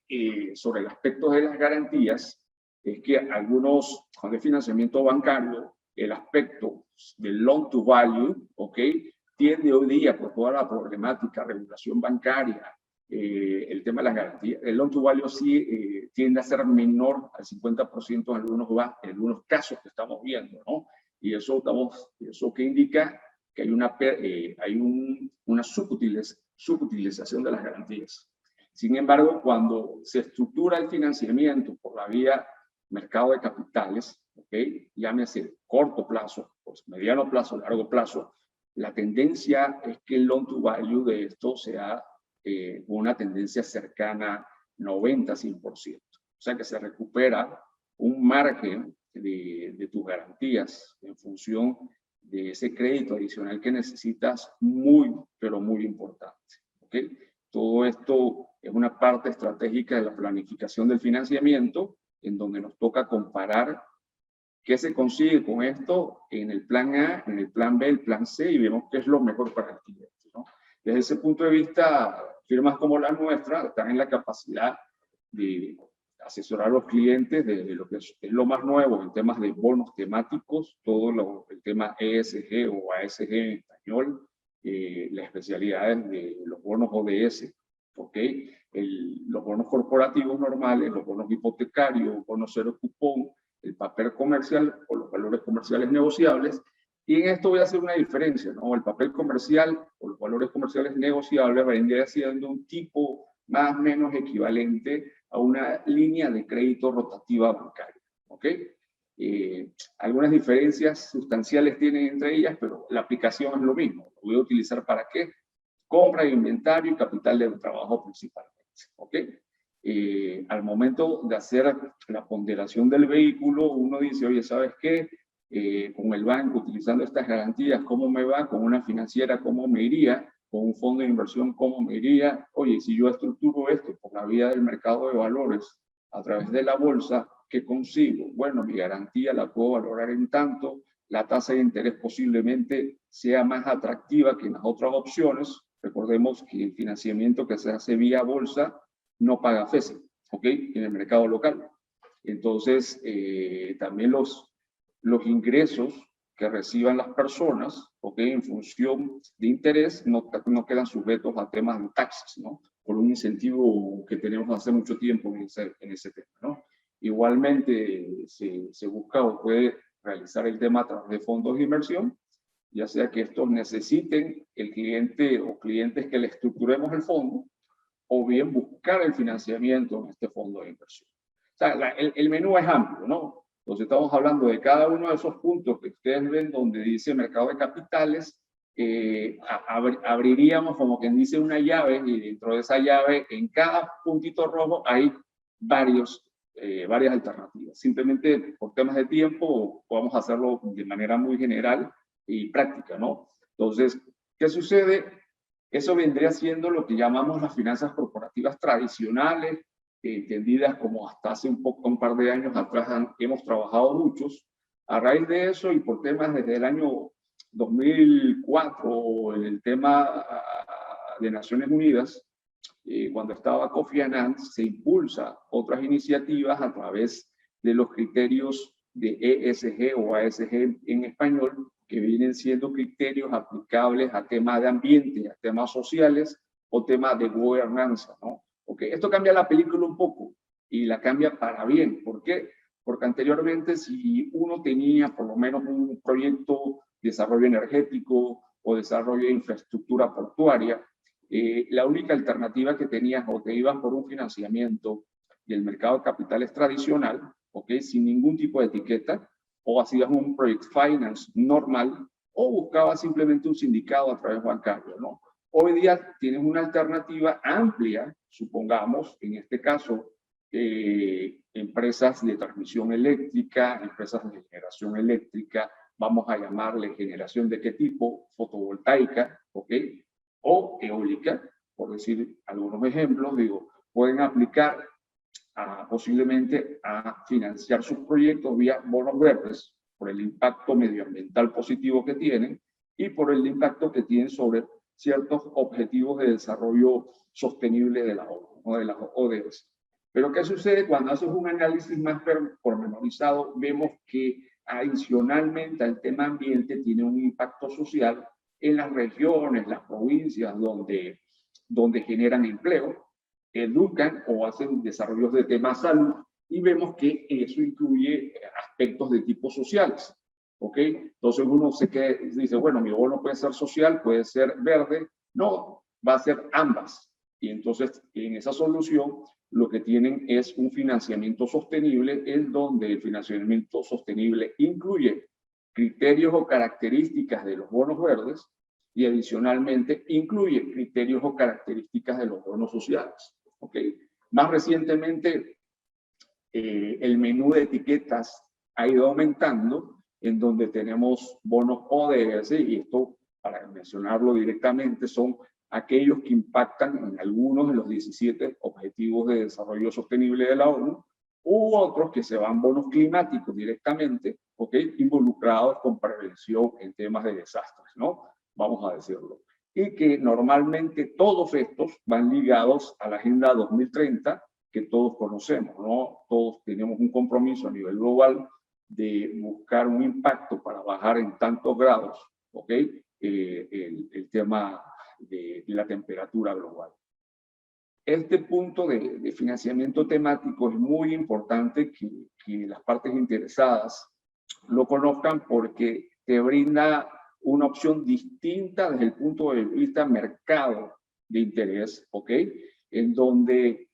sobre el aspecto de las garantías, es que algunos, con el financiamiento bancario, el aspecto del loan to value, ¿ok? Tiende hoy día, por toda la problemática, regulación bancaria, el tema de las garantías, el loan to value sí tiende a ser menor al 50% en algunos casos que estamos viendo, ¿no? Y eso que indica que hay una subutilización de las garantías. Sin embargo, cuando se estructura el financiamiento por la vía mercado de capitales, ¿okay? Llámese corto plazo, pues mediano plazo, largo plazo, la tendencia es que el loan to value de esto sea una tendencia cercana 90-100%. O sea que se recupera un margen de tus garantías en función de ese crédito adicional que necesitas muy, pero muy importante. ¿Okay? Todo esto es una parte estratégica de la planificación del financiamiento, en donde nos toca comparar ¿Qué se consigue con esto en el plan A, en el plan B, el plan C? Y vemos qué es lo mejor para el cliente, ¿no? Desde ese punto de vista, firmas como la nuestra están en la capacidad de asesorar a los clientes de lo que es lo más nuevo en temas de bonos temáticos, todo el tema ESG o ASG en español, las especialidades de los bonos ODS, ¿ok? Los bonos corporativos normales, los bonos hipotecarios, bonos cero cupón, el papel comercial o los valores comerciales negociables. Y en esto voy a hacer una diferencia, ¿no? El papel comercial o los valores comerciales negociables vendría siendo un tipo más o menos equivalente a una línea de crédito rotativa bancaria, ¿ok? Algunas diferencias sustanciales tienen entre ellas, pero la aplicación es lo mismo. Lo voy a utilizar ¿para qué? Compra de inventario y capital de trabajo principalmente, ¿ok? Al momento de hacer la ponderación del vehículo, uno dice, oye, ¿sabes qué? Con el banco, utilizando estas garantías, ¿cómo me va? Con una financiera, ¿cómo me iría? Con un fondo de inversión, ¿cómo me iría? Oye, si yo estructuro esto por la vía del mercado de valores, a través de la bolsa, ¿qué consigo? Bueno, mi garantía la puedo valorar en tanto, la tasa de interés posiblemente sea más atractiva que en las otras opciones. Recordemos que el financiamiento que se hace vía bolsa no paga FESE, ¿ok? En el mercado local. Entonces, también los ingresos que reciban las personas, ¿ok? En función de interés, no quedan sujetos a temas de taxes, ¿no? Por un incentivo que tenemos hace mucho tiempo en ese tema, ¿no? Igualmente, se busca o puede realizar el tema a través de fondos de inversión, ya sea que estos necesiten el cliente o clientes que le estructuremos el fondo, o bien buscar el financiamiento en este fondo de inversión. O sea, el menú es amplio, ¿no? Entonces estamos hablando de cada uno de esos puntos que ustedes ven donde dice mercado de capitales, abriríamos como quien dice una llave y dentro de esa llave en cada puntito rojo hay varias alternativas. Simplemente por temas de tiempo podemos hacerlo de manera muy general y práctica, ¿no? Entonces, ¿qué sucede? Eso vendría siendo lo que llamamos las finanzas corporativas tradicionales, entendidas como hasta hace un par de años atrás hemos trabajado muchos. A raíz de eso y por temas desde el año 2004, en el tema de Naciones Unidas, cuando estaba Kofi Annan, se impulsa otras iniciativas a través de los criterios de ESG o ASG en español, que vienen siendo criterios aplicables a temas de ambiente, a temas sociales o temas de gobernanza, ¿no? Okay. Esto cambia la película un poco y la cambia para bien. ¿Por qué? Porque anteriormente si uno tenía por lo menos un proyecto de desarrollo energético o desarrollo de infraestructura portuaria, la única alternativa que tenías o te ibas por un financiamiento del mercado de capitales tradicional, ¿okay? Sin ningún tipo de etiqueta, o hacías un project finance normal, o buscabas simplemente un sindicado a través bancario, ¿no? Hoy día tienes una alternativa amplia, supongamos, en este caso, empresas de transmisión eléctrica, empresas de generación eléctrica, vamos a llamarle generación de qué tipo, fotovoltaica, ¿ok? O eólica, por decir algunos ejemplos, digo, pueden aplicar posiblemente a financiar sus proyectos vía bonos verdes por el impacto medioambiental positivo que tienen y por el impacto que tienen sobre ciertos objetivos de desarrollo sostenible de la ONU, ¿no? De las ODS. Pero ¿qué sucede cuando haces un análisis más pormenorizado? Vemos que adicionalmente al tema ambiente tiene un impacto social en las regiones, las provincias donde generan empleo, educan o hacen desarrollos de temas salud y vemos que eso incluye aspectos de tipo sociales. ¿Ok? Entonces uno dice, bueno, mi bono puede ser social, puede ser verde. No, va a ser ambas. Y entonces en esa solución lo que tienen es un financiamiento sostenible, en donde el financiamiento sostenible incluye criterios o características de los bonos verdes y adicionalmente incluye criterios o características de los bonos sociales. ¿Ok? Más recientemente, el menú de etiquetas ha ido aumentando, en donde tenemos bonos ODS, y esto, para mencionarlo directamente, son aquellos que impactan en algunos de los 17 Objetivos de Desarrollo Sostenible de la ONU, u otros que se van bonos climáticos directamente, ¿ok? Involucrados con prevención en temas de desastres, ¿no? Vamos a decirlo. Y que normalmente todos estos van ligados a la Agenda 2030 que todos conocemos, ¿no? Todos tenemos un compromiso a nivel global de buscar un impacto para bajar en tantos grados, ¿ok? El tema de la temperatura global. Este punto de financiamiento temático es muy importante que las partes interesadas lo conozcan porque te brinda una opción distinta desde el punto de vista mercado de interés, ¿ok? En donde,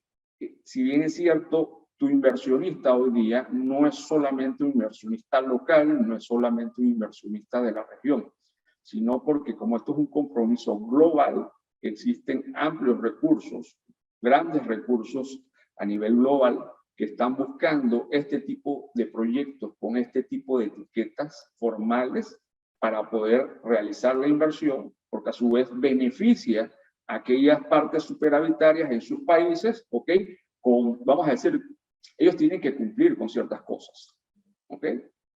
si bien es cierto, tu inversionista hoy día no es solamente un inversionista local, no es solamente un inversionista de la región, sino porque como esto es un compromiso global, existen amplios recursos, grandes recursos a nivel global que están buscando este tipo de proyectos con este tipo de etiquetas formales para poder realizar la inversión, porque a su vez beneficia a aquellas partes superavitarias en sus países, ¿ok? Vamos a decir, ellos tienen que cumplir con ciertas cosas, ¿ok?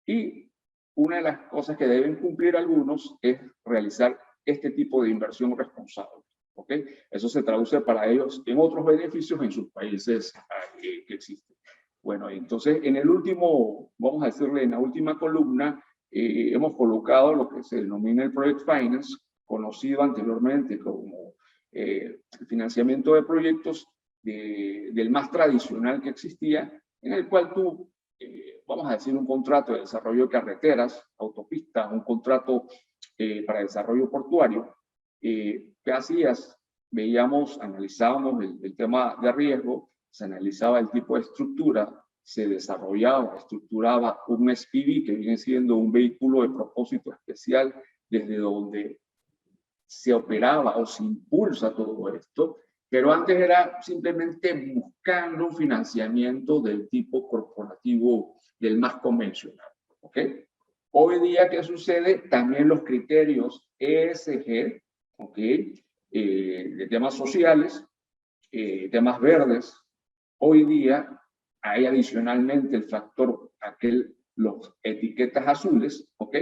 Y una de las cosas que deben cumplir algunos es realizar este tipo de inversión responsable, ¿ok? Eso se traduce para ellos en otros beneficios en sus países que existen. Bueno, entonces en el último, vamos a decirle en la última columna, hemos colocado lo que se denomina el Project Finance, conocido anteriormente como financiamiento de proyectos del más tradicional que existía, en el cual tú, vamos a decir, un contrato de desarrollo de carreteras, autopistas, un contrato para desarrollo portuario, ¿qué hacías? Veíamos, analizábamos el tema de riesgo, se analizaba el tipo de estructura, se desarrollaba, estructuraba un SPV, que viene siendo un vehículo de propósito especial, desde donde se operaba o se impulsa todo esto, pero antes era simplemente buscando un financiamiento del tipo corporativo, del más convencional, ¿ok? Hoy día, ¿qué sucede? También los criterios ESG, ¿ok? De temas sociales, temas verdes. Hoy día hay adicionalmente el factor, los etiquetas azules, ¿ok?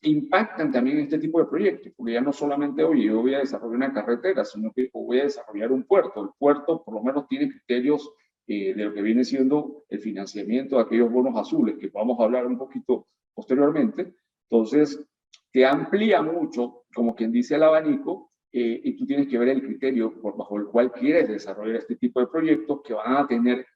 Impactan también este tipo de proyectos, porque ya no solamente, oye, yo voy a desarrollar una carretera, sino que voy a desarrollar un puerto. El puerto por lo menos tiene criterios de lo que viene siendo el financiamiento de aquellos bonos azules, que vamos a hablar un poquito posteriormente. Entonces, te amplía mucho, como quien dice, el abanico, y tú tienes que ver el criterio bajo el cual quieres desarrollar este tipo de proyectos que van a tener,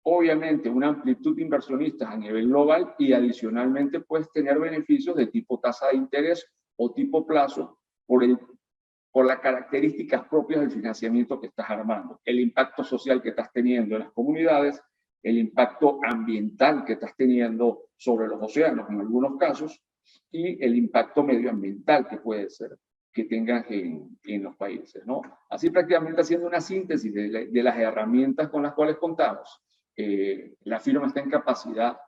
obviamente, una amplitud de inversionistas a nivel global y adicionalmente puedes tener beneficios de tipo tasa de interés o tipo plazo por las características propias del financiamiento que estás armando, el impacto social que estás teniendo en las comunidades, el impacto ambiental que estás teniendo sobre los océanos en algunos casos y el impacto medioambiental que puede ser que tengan en los países, ¿no? Así prácticamente haciendo una síntesis de las herramientas con las cuales contamos. La firma está en capacidad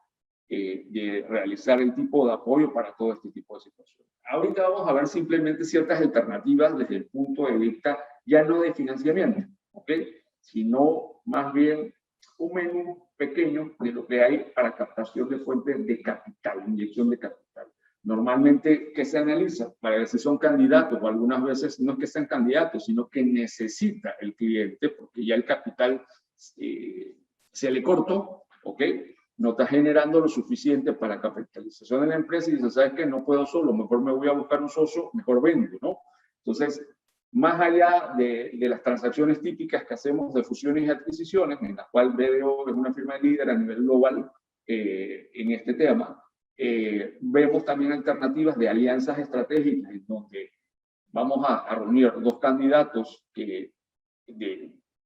de realizar el tipo de apoyo para todo este tipo de situaciones. Ahorita vamos a ver simplemente ciertas alternativas desde el punto de vista ya no de financiamiento, ¿ok? Sino más bien un menú pequeño de lo que hay para captación de fuentes de capital, inyección de capital. Normalmente, ¿qué se analiza? Para ver si son candidatos, o algunas veces no es que sean candidatos, sino que necesita el cliente, porque ya el capital se le cortó, ¿ok? No está generando lo suficiente para capitalización de la empresa y dice, ¿sabes qué? No puedo solo, mejor me voy a buscar un socio, mejor vendo, ¿no? Entonces, más allá de las transacciones típicas que hacemos de fusiones y adquisiciones, en la cual BDO es una firma líder a nivel global en este tema, vemos también alternativas de alianzas estratégicas en donde vamos a reunir dos candidatos que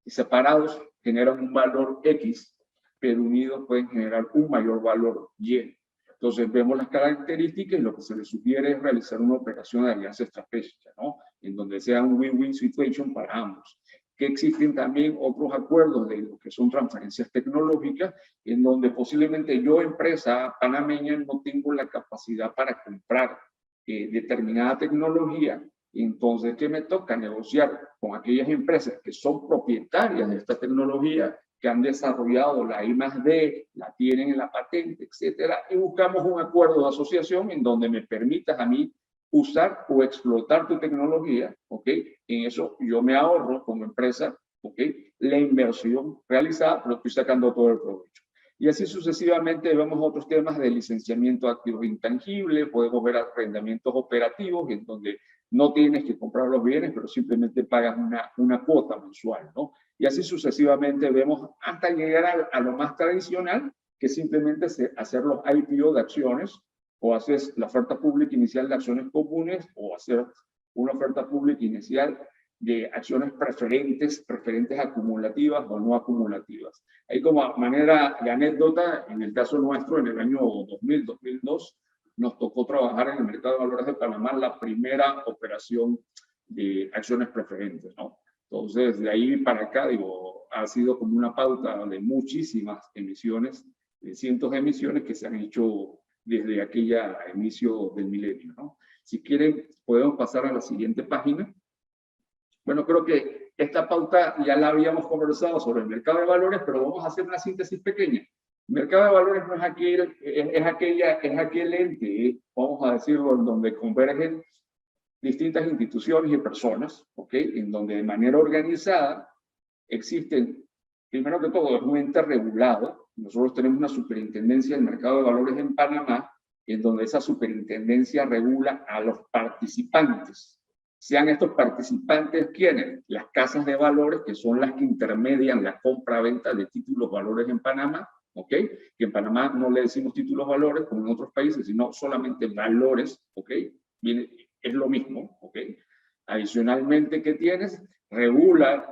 separados generan un valor X, pero unidos pueden generar un mayor valor Y. Entonces vemos las características y lo que se les sugiere es realizar una operación de alianza estratégica, ¿no? En donde sea un win-win situation para ambos. Que existen también otros acuerdos de lo que son transferencias tecnológicas, en donde posiblemente yo, empresa panameña, no tengo la capacidad para comprar determinada tecnología. Entonces, ¿qué me toca? Negociar con aquellas empresas que son propietarias de esta tecnología que han desarrollado la I+D, la tienen en la patente, etcétera, y buscamos un acuerdo de asociación en donde me permitas a mí usar o explotar tu tecnología, ¿ok? En eso yo me ahorro como empresa, ¿ok? La inversión realizada, pero estoy sacando todo el provecho. Y así sucesivamente vemos otros temas de licenciamiento de activos intangibles, podemos ver arrendamientos operativos en donde no tienes que comprar los bienes, pero simplemente pagas una cuota mensual, ¿no? Y así sucesivamente vemos hasta llegar a lo más tradicional, que simplemente hacer los IPO de acciones, o haces la oferta pública inicial de acciones comunes, o hacer una oferta pública inicial de acciones preferentes acumulativas o no acumulativas. Ahí como manera de anécdota, en el caso nuestro, en el año 2000-2002, nos tocó trabajar en el mercado de valores de Panamá la primera operación de acciones preferentes, ¿no? Entonces, de ahí para acá, digo, ha sido como una pauta de muchísimas emisiones, de cientos de emisiones que se han hecho desde aquella inicio del milenio, ¿no? Si quieren, podemos pasar a la siguiente página. Bueno, creo que esta pauta ya la habíamos conversado sobre el mercado de valores, pero vamos a hacer una síntesis pequeña. El mercado de valores no es aquel ente, vamos a decirlo, en donde convergen distintas instituciones y personas, ¿ok? En donde de manera organizada existen, primero que todo, es un ente regulado. Nosotros tenemos una superintendencia del mercado de valores en Panamá, en donde esa superintendencia regula a los participantes. Sean estos participantes, ¿quiénes? Las casas de valores, que son las que intermedian la compra-venta de títulos valores en Panamá, ¿ok? Que en Panamá no le decimos títulos valores como en otros países, sino solamente valores, ¿ok? Es lo mismo, ¿ok? Adicionalmente, ¿qué tienes? Regula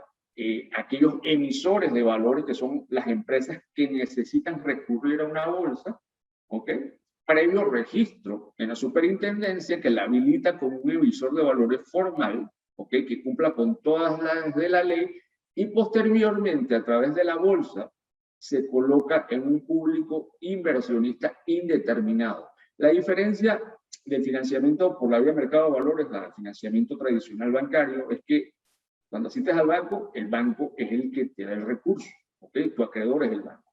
aquellos emisores de valores, que son las empresas que necesitan recurrir a una bolsa, ¿ok? Previo registro en la superintendencia, que la habilita como un emisor de valores formal, ¿ok? Que cumpla con todas las de la ley, y posteriormente, a través de la bolsa, se coloca en un público inversionista indeterminado. La diferencia del financiamiento por la vía mercado de valores al financiamiento tradicional bancario es que cuando asistes al banco, el banco es el que te da el recurso, ¿ok? Tu acreedor es el banco.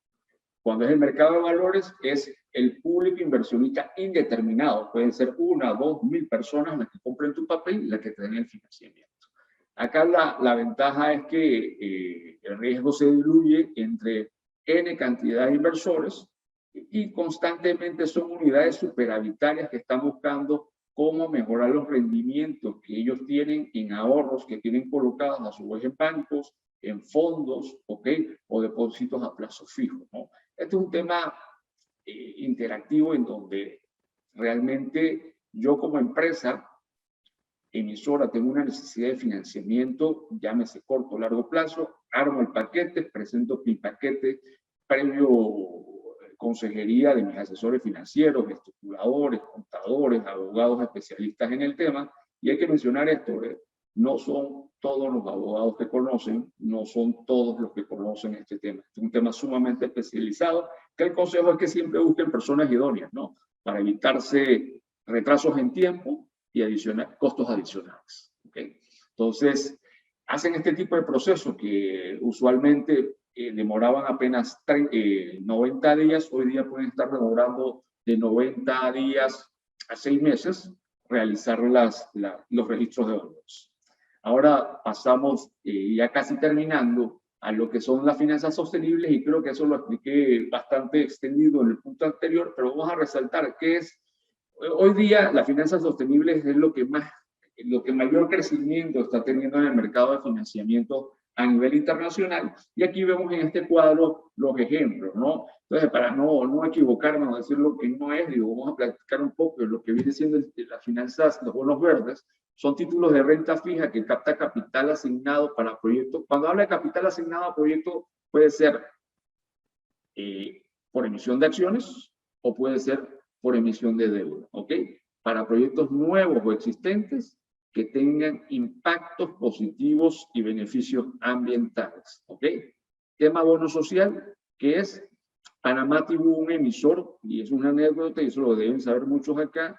Cuando es el mercado de valores, es el público inversionista indeterminado. Pueden ser 1, 2, 1000 personas las que compren tu papel y las que te den el financiamiento. Acá la ventaja es que el riesgo se diluye entre N cantidad de inversores y constantemente son unidades superavitarias que están buscando cómo mejorar los rendimientos que ellos tienen en ahorros que tienen colocados a su vez en bancos, en fondos, ¿ok? O depósitos a plazo fijo, ¿no? Este es un tema interactivo en donde realmente yo como empresa emisora tengo una necesidad de financiamiento, llámese corto o largo plazo, armo el paquete, presento mi paquete previo consejería de mis asesores financieros, estructuradores, contadores, abogados especialistas en el tema. Y hay que mencionar esto, no son todos los abogados que conocen, no son todos los que conocen este tema. Es un tema sumamente especializado, que el consejo es que siempre busquen personas idóneas, ¿no? Para evitarse retrasos en tiempo y costos adicionales, ¿okay? Entonces, hacen este tipo de procesos que usualmente demoraban apenas 90 días, hoy día pueden estar demorando de 90 días a 6 meses realizar los registros de valores. Ahora pasamos, ya casi terminando, a lo que son las finanzas sostenibles, y creo que eso lo expliqué bastante extendido en el punto anterior, pero vamos a resaltar que es, hoy día las finanzas sostenibles es lo que mayor crecimiento está teniendo en el mercado de financiamiento a nivel internacional, y aquí vemos en este cuadro los ejemplos, ¿no? Entonces, para no equivocarnos, decir lo que no es, digo, vamos a platicar un poco de lo que viene siendo las finanzas, los bonos verdes. Son títulos de renta fija que capta capital asignado para proyectos. Cuando habla de capital asignado a proyectos, puede ser por emisión de acciones o puede ser por emisión de deuda, ¿ok? Para proyectos nuevos o existentes que tengan impactos positivos y beneficios ambientales, ¿ok? Tema bono social, que es, Panamá tuvo un emisor, y es una anécdota, y eso lo deben saber muchos acá.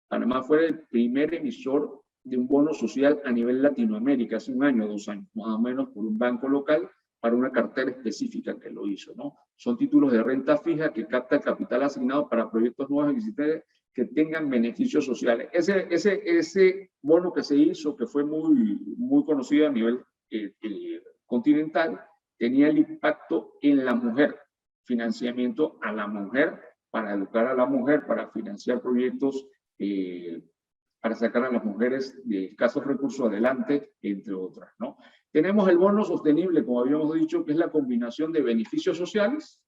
Panamá fue el primer emisor de un bono social a nivel Latinoamérica, hace 1 año, 2 años, más o menos, por un banco local, para una cartera específica que lo hizo, ¿no? Son títulos de renta fija que capta el capital asignado para proyectos nuevos existentes que tengan beneficios sociales. Ese bono que se hizo, que fue muy conocido a nivel continental, tenía el impacto en la mujer, financiamiento a la mujer, para educar a la mujer, para financiar proyectos, para sacar a las mujeres de escasos recursos adelante, entre otras, ¿no? Tenemos el bono sostenible, como habíamos dicho, que es la combinación de beneficios sociales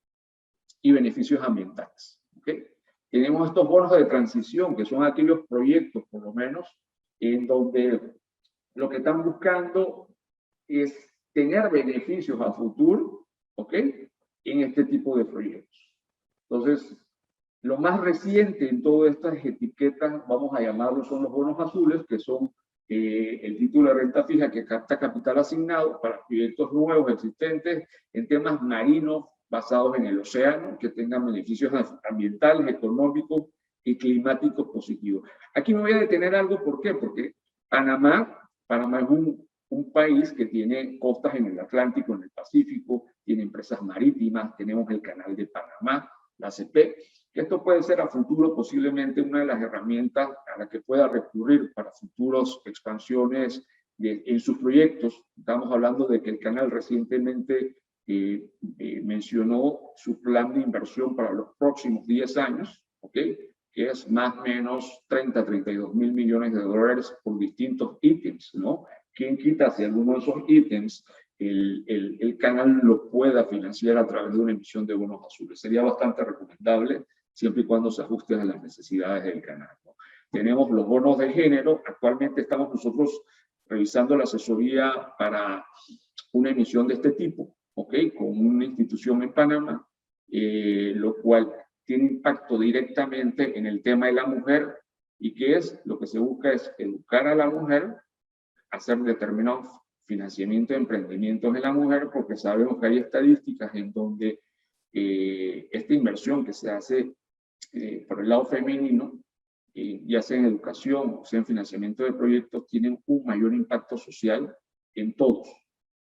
y beneficios ambientales, ¿okay? Tenemos estos bonos de transición, que son aquellos proyectos, por lo menos, en donde lo que están buscando es tener beneficios a futuro, ¿ok? En este tipo de proyectos. Entonces, lo más reciente en todas estas etiquetas, vamos a llamarlos, son los bonos azules, que son el título de renta fija que capta capital asignado para proyectos nuevos existentes en temas marinos basados en el océano, que tengan beneficios ambientales, económicos y climáticos positivos. Aquí me voy a detener algo, ¿por qué? Porque Panamá es un país que tiene costas en el Atlántico, en el Pacífico, tiene empresas marítimas, tenemos el Canal de Panamá, la ACP, que esto puede ser a futuro posiblemente una de las herramientas a la que pueda recurrir para futuras expansiones en sus proyectos. Estamos hablando de que el canal recientemente mencionó su plan de inversión para los próximos 10 años, ¿ok? Que es más o menos 32 mil millones de dólares por distintos ítems, ¿no? ¿Quién quita si alguno de esos ítems el canal lo pueda financiar a través de una emisión de bonos azules? Sería bastante recomendable, siempre y cuando se ajuste a las necesidades del canal, ¿no? Tenemos los bonos de género. Actualmente estamos nosotros revisando la asesoría para una emisión de este tipo, ¿ok? Con una institución en Panamá, lo cual tiene impacto directamente en el tema de la mujer, y que es lo que se busca es educar a la mujer, hacer determinados financiamiento de emprendimientos en la mujer, porque sabemos que hay estadísticas en donde esta inversión que se hace por el lado femenino, ya sea en educación o sea en financiamiento de proyectos, tienen un mayor impacto social en todos.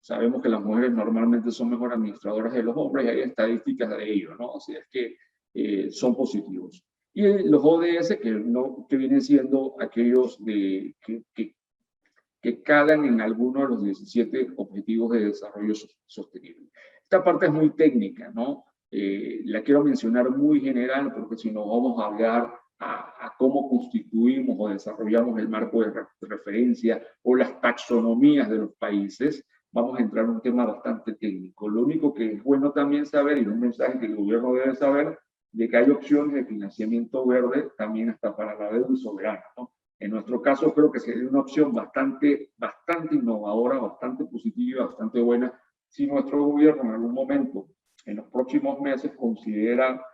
Sabemos que las mujeres normalmente son mejor administradoras de los hombres y hay estadísticas de ello, ¿no? O sea, es que son positivos. Y los ODS, que vienen siendo aquellos que calan en alguno de los 17 objetivos de desarrollo sostenible. Esta parte es muy técnica, ¿no? La quiero mencionar muy general, porque si no vamos a hablar a cómo constituimos o desarrollamos el marco de referencia o las taxonomías de los países, vamos a entrar en un tema bastante técnico. Lo único que es bueno también saber, y un mensaje que el gobierno debe saber, de que hay opciones de financiamiento verde también hasta para la deuda soberana, ¿no? En nuestro caso creo que sería una opción bastante innovadora, bastante positiva, bastante buena, si nuestro gobierno en algún momento, en los próximos meses, considera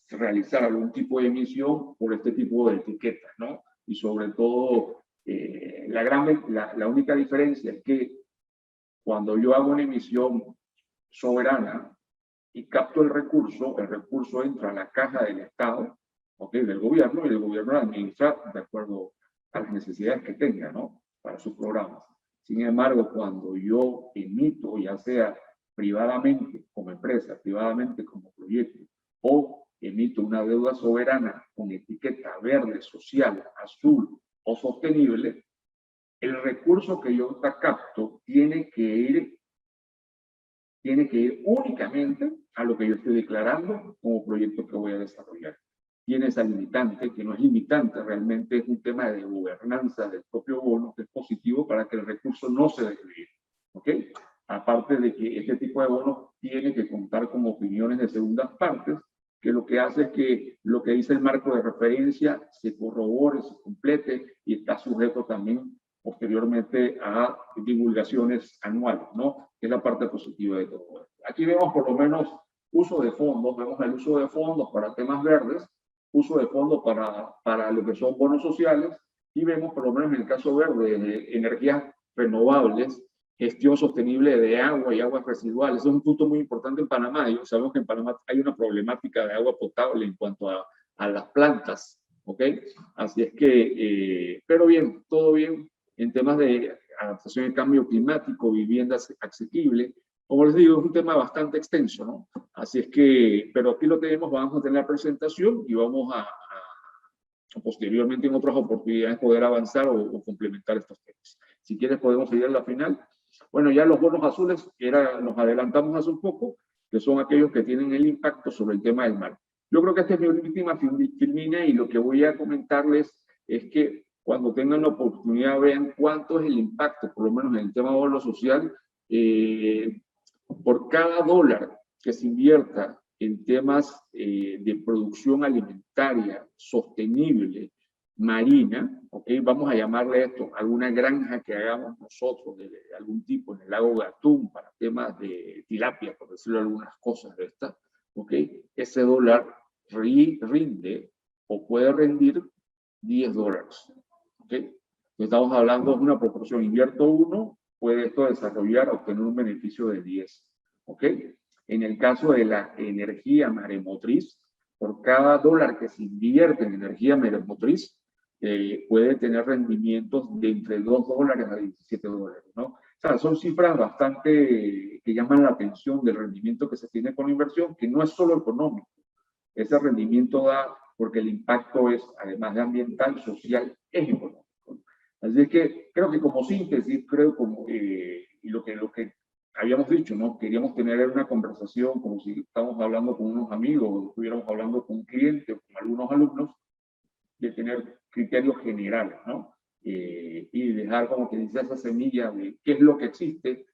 realizar algún tipo de emisión por este tipo de etiquetas, ¿no? Y sobre todo, la única diferencia es que cuando yo hago una emisión soberana y capto el recurso entra a la caja del Estado, ¿okay? Del gobierno, y el gobierno administra de acuerdo a las necesidades que tenga, ¿no? Para sus programas. Sin embargo, cuando yo emito, ya sea privadamente como empresa, privadamente como proyecto, o emito una deuda soberana con etiqueta verde, social, azul o sostenible, el recurso que yo capto tiene que ir únicamente a lo que yo estoy declarando como proyecto que voy a desarrollar. Tiene esa limitante, que no es limitante, realmente es un tema de gobernanza del propio bono, que es positivo para que el recurso no se desvíe, ¿ok? Aparte de que este tipo de bonos tiene que contar con opiniones de segundas partes, que lo que hace es que lo que dice el marco de referencia se corrobore, se complete y está sujeto también posteriormente a divulgaciones anuales, ¿no? Que es la parte positiva de todo esto. Aquí vemos por lo menos uso de fondos, vemos el uso de fondos para temas verdes, uso de fondos para lo que son bonos sociales, y vemos por lo menos en el caso verde de energías renovables, gestión sostenible de agua y aguas residuales. Eso es un punto muy importante en Panamá. Y sabemos que en Panamá hay una problemática de agua potable en cuanto a las plantas, ¿ok? Así es que, pero bien, todo bien en temas de adaptación al cambio climático, vivienda asequible, Como les digo, es un tema bastante extenso, ¿no? Así es que, pero aquí lo tenemos, vamos a tener la presentación y vamos a posteriormente en otras oportunidades poder avanzar o complementar estos temas. Si quieres podemos seguir a la final. Bueno, ya los bonos azules, nos adelantamos hace un poco, que son aquellos que tienen el impacto sobre el tema del mar. Yo creo que esta es mi última filmina y lo que voy a comentarles es que cuando tengan la oportunidad vean cuánto es el impacto, por lo menos en el tema de bono social, por cada dólar que se invierta en temas de producción alimentaria sostenible marina, ¿okay? Vamos a llamarle esto, alguna granja que hagamos nosotros de algún tipo en el lago Gatún para temas de tilapia, por decirlo algunas cosas de estas, ¿okay? Ese dólar rinde o puede rendir $10, ¿okay? Estamos hablando de una proporción, invierto 1, puede esto desarrollar, obtener un beneficio de 10, ¿ok? En el caso de la energía maremotriz, por cada dólar que se invierte en energía maremotriz, puede tener rendimientos de entre $2 a $17, ¿no? O sea, son cifras bastante que llaman la atención del rendimiento que se tiene con la inversión, que no es solo económico. Ese rendimiento da porque el impacto es, además de ambiental, social, es económico. Así que creo que como síntesis, creo como, y lo que habíamos dicho, ¿no? Queríamos tener una conversación como si estamos hablando con unos amigos, o estuviéramos hablando con un cliente o con algunos alumnos, de tener criterios generales, ¿no? Y dejar como que dice esa semilla de qué es lo que existe,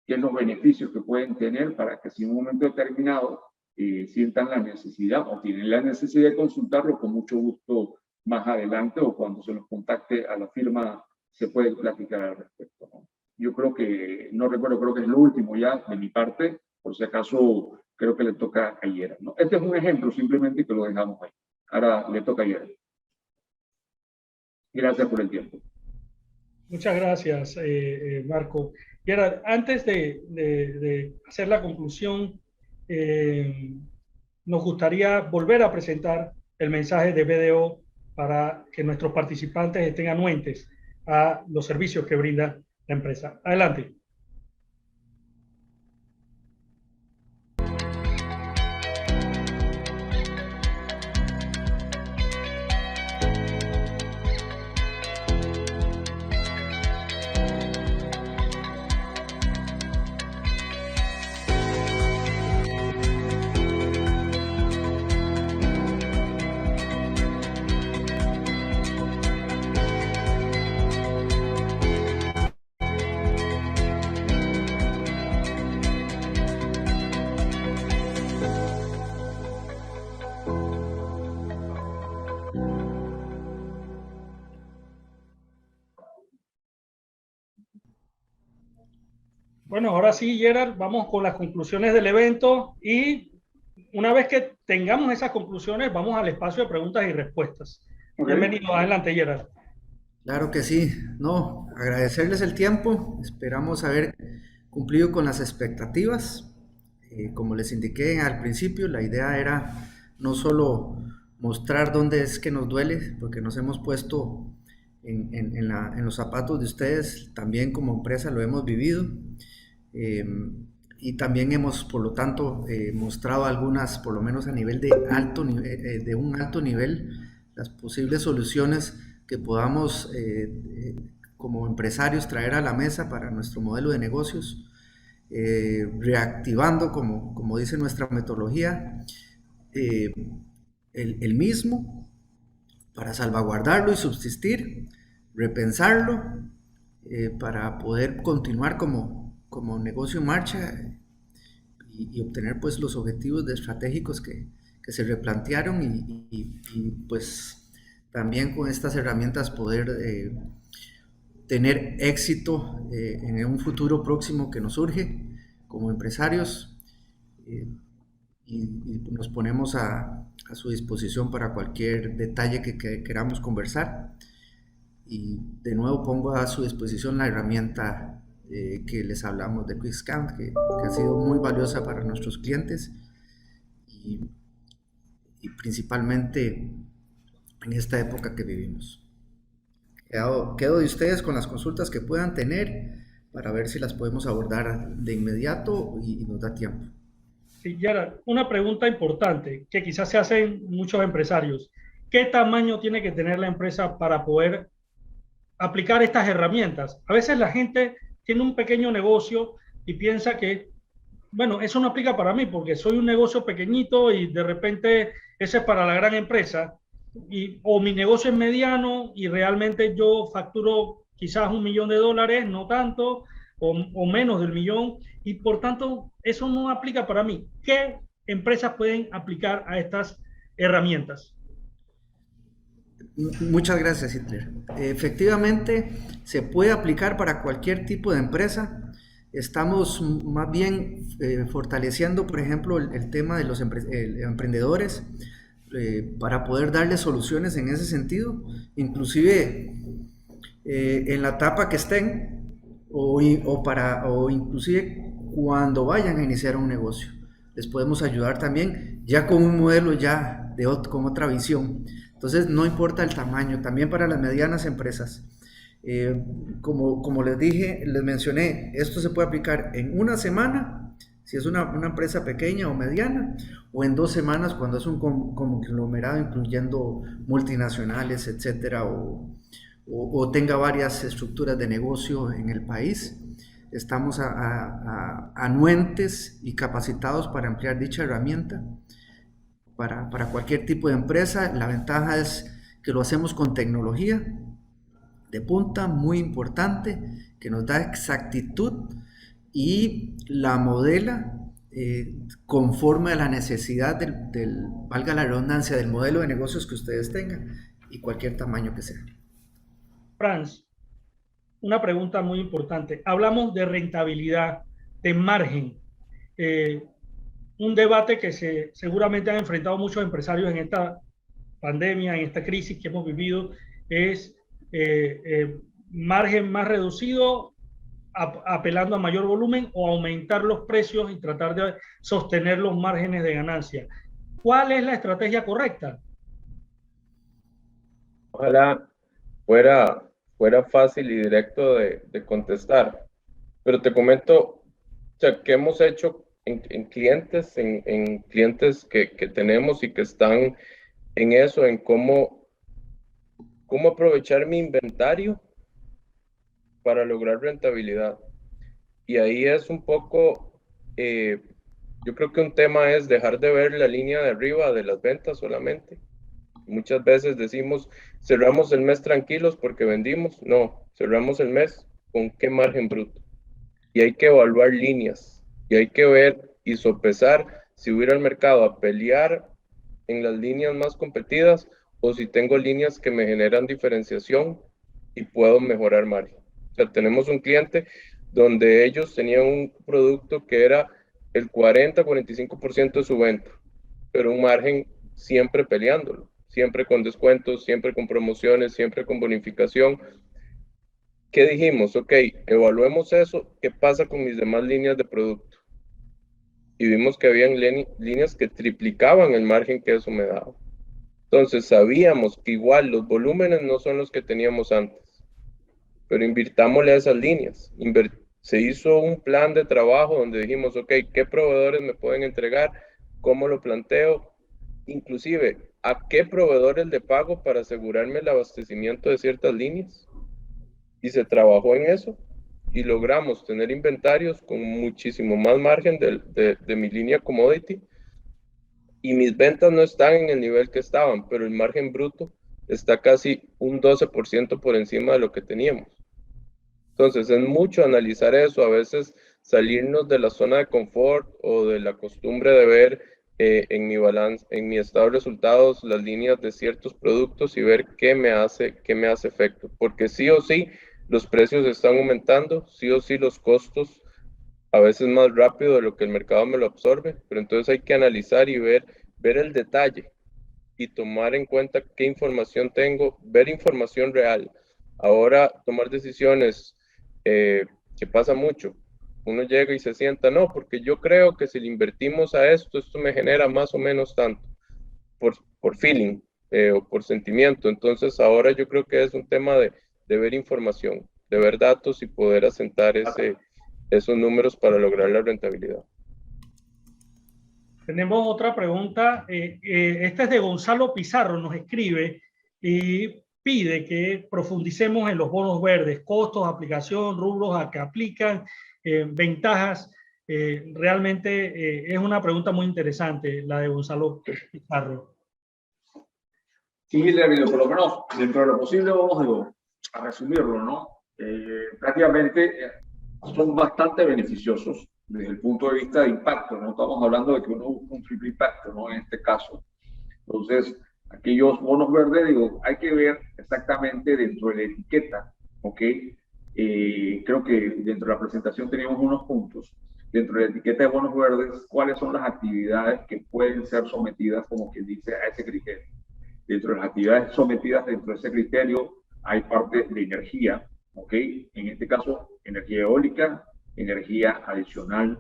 qué es los beneficios que pueden tener para que si en un momento determinado sientan la necesidad o tienen la necesidad de consultarlo, con mucho gusto más adelante o cuando se los contacte a la firma se puede platicar al respecto, ¿no? Yo creo que, no recuerdo, creo que es lo último ya de mi parte, por si acaso creo que le toca a Yera, ¿no? Este es un ejemplo simplemente que lo dejamos ahí. Ahora le toca a Yera. Gracias por el tiempo. Muchas gracias, Marco. Gerard, antes de hacer la conclusión, nos gustaría volver a presentar el mensaje de BDO para que nuestros participantes estén anuentes a los servicios que brinda la empresa. Adelante. Bueno, ahora sí, Gerard, vamos con las conclusiones del evento y una vez que tengamos esas conclusiones, vamos al espacio de preguntas y respuestas. Okay. Bienvenido, adelante, Gerard. Claro que sí, no, agradecerles el tiempo, esperamos haber cumplido con las expectativas. Como les indiqué al principio, la idea era no solo mostrar dónde es que nos duele, porque nos hemos puesto en los zapatos de ustedes, también como empresa lo hemos vivido. Y también hemos, por lo tanto, mostrado algunas, por lo menos a nivel de un alto nivel, las posibles soluciones que podamos como empresarios traer a la mesa para nuestro modelo de negocios, reactivando, como dice nuestra metodología, el mismo para salvaguardarlo y subsistir, repensarlo para poder continuar como negocio en marcha y obtener pues los objetivos estratégicos que se replantearon y pues también con estas herramientas poder tener éxito en un futuro próximo que nos surge como empresarios y nos ponemos a su disposición para cualquier detalle que queramos conversar y de nuevo pongo a su disposición la herramienta que les hablamos de QuickScan, que ha sido muy valiosa para nuestros clientes y principalmente en esta época que vivimos. Quedo de ustedes con las consultas que puedan tener para ver si las podemos abordar de inmediato y nos da tiempo. Sí, Yara, una pregunta importante que quizás se hacen muchos empresarios. ¿Qué tamaño tiene que tener la empresa para poder aplicar estas herramientas? A veces la gente tiene un pequeño negocio y piensa que, bueno, eso no aplica para mí porque soy un negocio pequeñito y de repente ese es para la gran empresa. O mi negocio es mediano y realmente yo facturo quizás $1 millón, no tanto, o menos del millón, y por tanto eso no aplica para mí. ¿Qué empresas pueden aplicar a estas herramientas? Muchas gracias, Hitler. Efectivamente, se puede aplicar para cualquier tipo de empresa. Estamos más bien fortaleciendo, por ejemplo, el tema de los emprendedores para poder darles soluciones en ese sentido, inclusive en la etapa que estén o inclusive cuando vayan a iniciar un negocio. Les podemos ayudar también ya con un modelo ya con otra visión. Entonces no importa el tamaño, también para las medianas empresas. Como les dije, les mencioné, esto se puede aplicar en una semana, si es una empresa pequeña o mediana, o en 2 semanas cuando es un conglomerado incluyendo multinacionales, etcétera, o tenga varias estructuras de negocio en el país. Estamos anuentes y capacitados para emplear dicha herramienta para cualquier tipo de empresa. La ventaja es que lo hacemos con tecnología de punta, muy importante, que nos da exactitud y la modela conforme a la necesidad valga la redundancia, del modelo de negocios que ustedes tengan y cualquier tamaño que sea. Franz, una pregunta muy importante. Hablamos de rentabilidad, de margen. Un debate que seguramente han enfrentado muchos empresarios en esta pandemia, en esta crisis que hemos vivido, es margen más reducido, apelando a mayor volumen, o aumentar los precios y tratar de sostener los márgenes de ganancia. ¿Cuál es la estrategia correcta? Ojalá fuera fácil y directo de contestar, pero te comento, o sea, qué hemos hecho en clientes, en clientes que tenemos y que están en eso, en cómo aprovechar mi inventario para lograr rentabilidad. Y ahí es un poco, yo creo que un tema es dejar de ver la línea de arriba de las ventas solamente. Muchas veces decimos, cerramos el mes tranquilos porque vendimos. No, cerramos el mes con qué margen bruto. Y hay que evaluar líneas y hay que ver y sopesar si hubiera el mercado a pelear en las líneas más competidas o si tengo líneas que me generan diferenciación y puedo mejorar margen. O sea, tenemos un cliente donde ellos tenían un producto que era el 40-45% de su venta, pero un margen siempre peleándolo, siempre con descuentos, siempre con promociones, siempre con bonificación. ¿Qué dijimos? Ok, evaluemos eso, ¿qué pasa con mis demás líneas de producto? Y vimos que habían líneas que triplicaban el margen que eso me daba. Entonces sabíamos que igual los volúmenes no son los que teníamos antes, pero invirtámosle a esas líneas. Se hizo un plan de trabajo donde dijimos, ok, ¿qué proveedores me pueden entregar? ¿Cómo lo planteo? Inclusive, ¿a qué proveedores le pago para asegurarme el abastecimiento de ciertas líneas? Y se trabajó en eso y logramos tener inventarios con muchísimo más margen de mi línea commodity, y mis ventas no están en el nivel que estaban, pero el margen bruto está casi un 12% por encima de lo que teníamos. Entonces es mucho analizar eso, a veces salirnos de la zona de confort o de la costumbre de ver en mi balance, en mi estado de resultados, las líneas de ciertos productos y ver qué me hace efecto, porque sí o sí los precios están aumentando, sí o sí los costos a veces más rápido de lo que el mercado me lo absorbe, pero entonces hay que analizar y ver el detalle y tomar en cuenta qué información tengo, ver información real. Ahora tomar decisiones, que pasa mucho. Uno llega y se sienta, no, porque yo creo que si le invertimos a esto me genera más o menos tanto, por feeling o por sentimiento. Entonces ahora yo creo que es un tema de ver información. ver datos y poder asentar esos números para lograr la rentabilidad. Tenemos otra pregunta. Esta es de Gonzalo Pizarro, nos escribe y pide que profundicemos en los bonos verdes, costos, aplicación, rubros a que aplican, ventajas. Realmente es una pregunta muy interesante la de Gonzalo Pizarro. Sí, Larry, por lo menos dentro de lo posible vamos a resumirlo, ¿no? Prácticamente son bastante beneficiosos desde el punto de vista de impacto. No estamos hablando de que uno busca un triple impacto, ¿no? En este caso. Entonces, aquellos bonos verdes, digo, hay que ver exactamente dentro de la etiqueta, ¿ok? Creo que dentro de la presentación teníamos unos puntos. Dentro de la etiqueta de bonos verdes, cuáles son las actividades que pueden ser sometidas, como quien dice, a ese criterio. Dentro de las actividades sometidas dentro de ese criterio hay parte de energía, ¿ok? En este caso, energía eólica, energía adicional,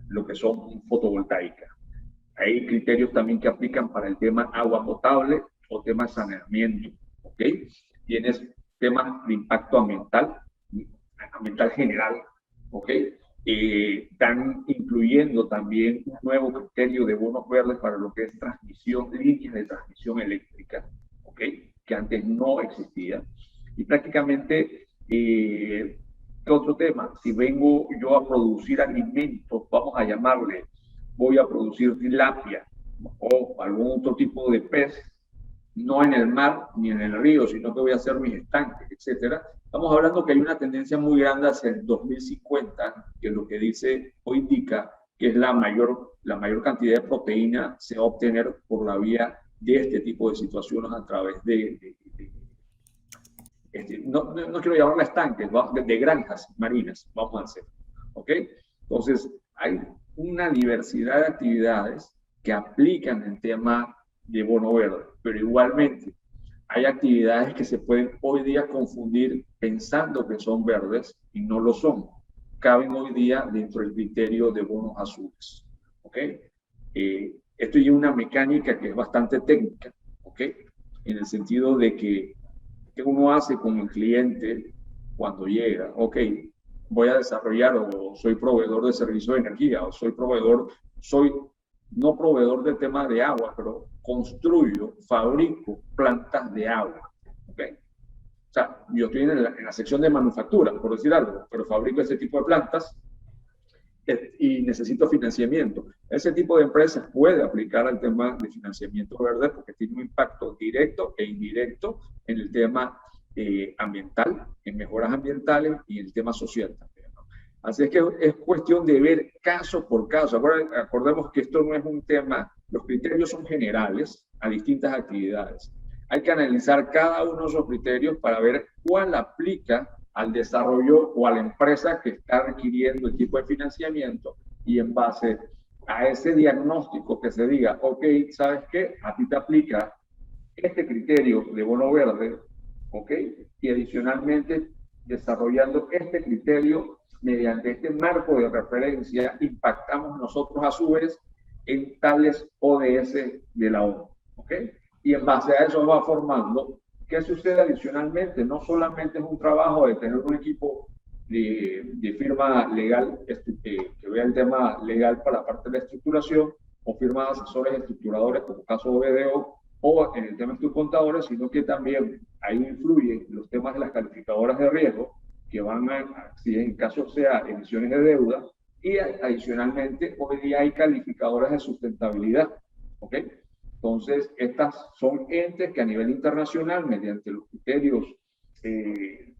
lo que son fotovoltaica. Hay criterios también que aplican para el tema agua potable o tema de saneamiento, ¿ok? Tienes temas de impacto ambiental general, ¿ok? Están incluyendo también un nuevo criterio de bonos verdes para lo que es transmisión, líneas de transmisión eléctrica, ¿ok? Que antes no existía. Y prácticamente, otro tema, si vengo yo a producir alimentos, vamos a llamarle, voy a producir tilapia o algún otro tipo de pez, no en el mar ni en el río, sino que voy a hacer mis estanques, etcétera. Estamos hablando que hay una tendencia muy grande hacia el 2050, que lo que dice o indica que es la mayor cantidad de proteína se va a obtener por la vía de este tipo de situaciones a través no quiero llamarla estanques, de granjas marinas, vamos a hacer, ¿ok? Entonces, hay una diversidad de actividades que aplican el tema de bono verde, pero igualmente hay actividades que se pueden hoy día confundir pensando que son verdes y no lo son. Caben hoy día dentro del criterio de bonos azules, ¿ok? Esto lleva una mecánica que es bastante técnica, ¿ok? En el sentido de que ¿qué uno hace con el cliente cuando llega? Ok, voy a desarrollar o soy proveedor de servicio de energía o soy no proveedor del tema de agua, pero construyo, fabrico plantas de agua. ¿Okay? O sea, yo estoy en la sección de manufactura, por decir algo, pero fabrico ese tipo de plantas y necesito financiamiento. Ese tipo de empresas puede aplicar al tema de financiamiento verde porque tiene un impacto directo e indirecto en el tema ambiental, en mejoras ambientales y en el tema social también, ¿no? Así es que es cuestión de ver caso por caso. Acordemos que esto no es un tema, los criterios son generales a distintas actividades. Hay que analizar cada uno de esos criterios para ver cuál aplica al desarrollo o a la empresa que está requiriendo el tipo de financiamiento y en base a ese diagnóstico que se diga, ok, ¿sabes qué? A ti te aplica este criterio de bono verde, ok, y adicionalmente desarrollando este criterio mediante este marco de referencia impactamos nosotros a su vez en tales ODS de la ONU, ok, y en base a eso va formando. ¿Qué sucede adicionalmente? No solamente es un trabajo de tener un equipo de firma legal que vea el tema legal para la parte de la estructuración o firma de asesores estructuradores como caso BDO o en el tema de tus contadores, sino que también ahí influyen los temas de las calificadoras de riesgo que van a, si en caso sea emisiones de deuda, y adicionalmente hoy día hay calificadoras de sustentabilidad, ¿ok? Entonces, estas son entes que a nivel internacional, mediante los criterios ¿qué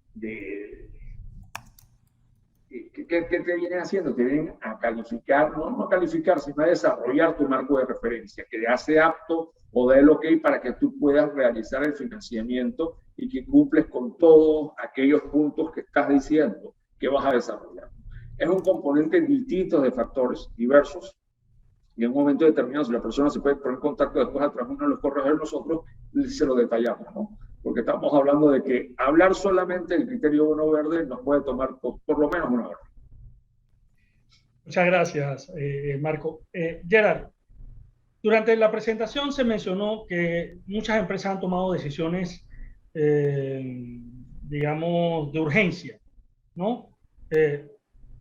te vienen haciendo? Te vienen a calificar, no calificar, sino a desarrollar tu marco de referencia, que te hace apto o dé el ok para que tú puedas realizar el financiamiento y que cumples con todos aquellos puntos que estás diciendo que vas a desarrollar. Es un componente distinto de factores diversos. Y en un momento determinado, si la persona se puede poner en contacto después a través de uno de los correos de nosotros, se lo detallamos, ¿no? Porque estamos hablando de que hablar solamente del criterio bono verde nos puede tomar por lo menos una hora. Muchas gracias, Marco. Gerard, durante la presentación se mencionó que muchas empresas han tomado decisiones digamos, de urgencia, ¿no?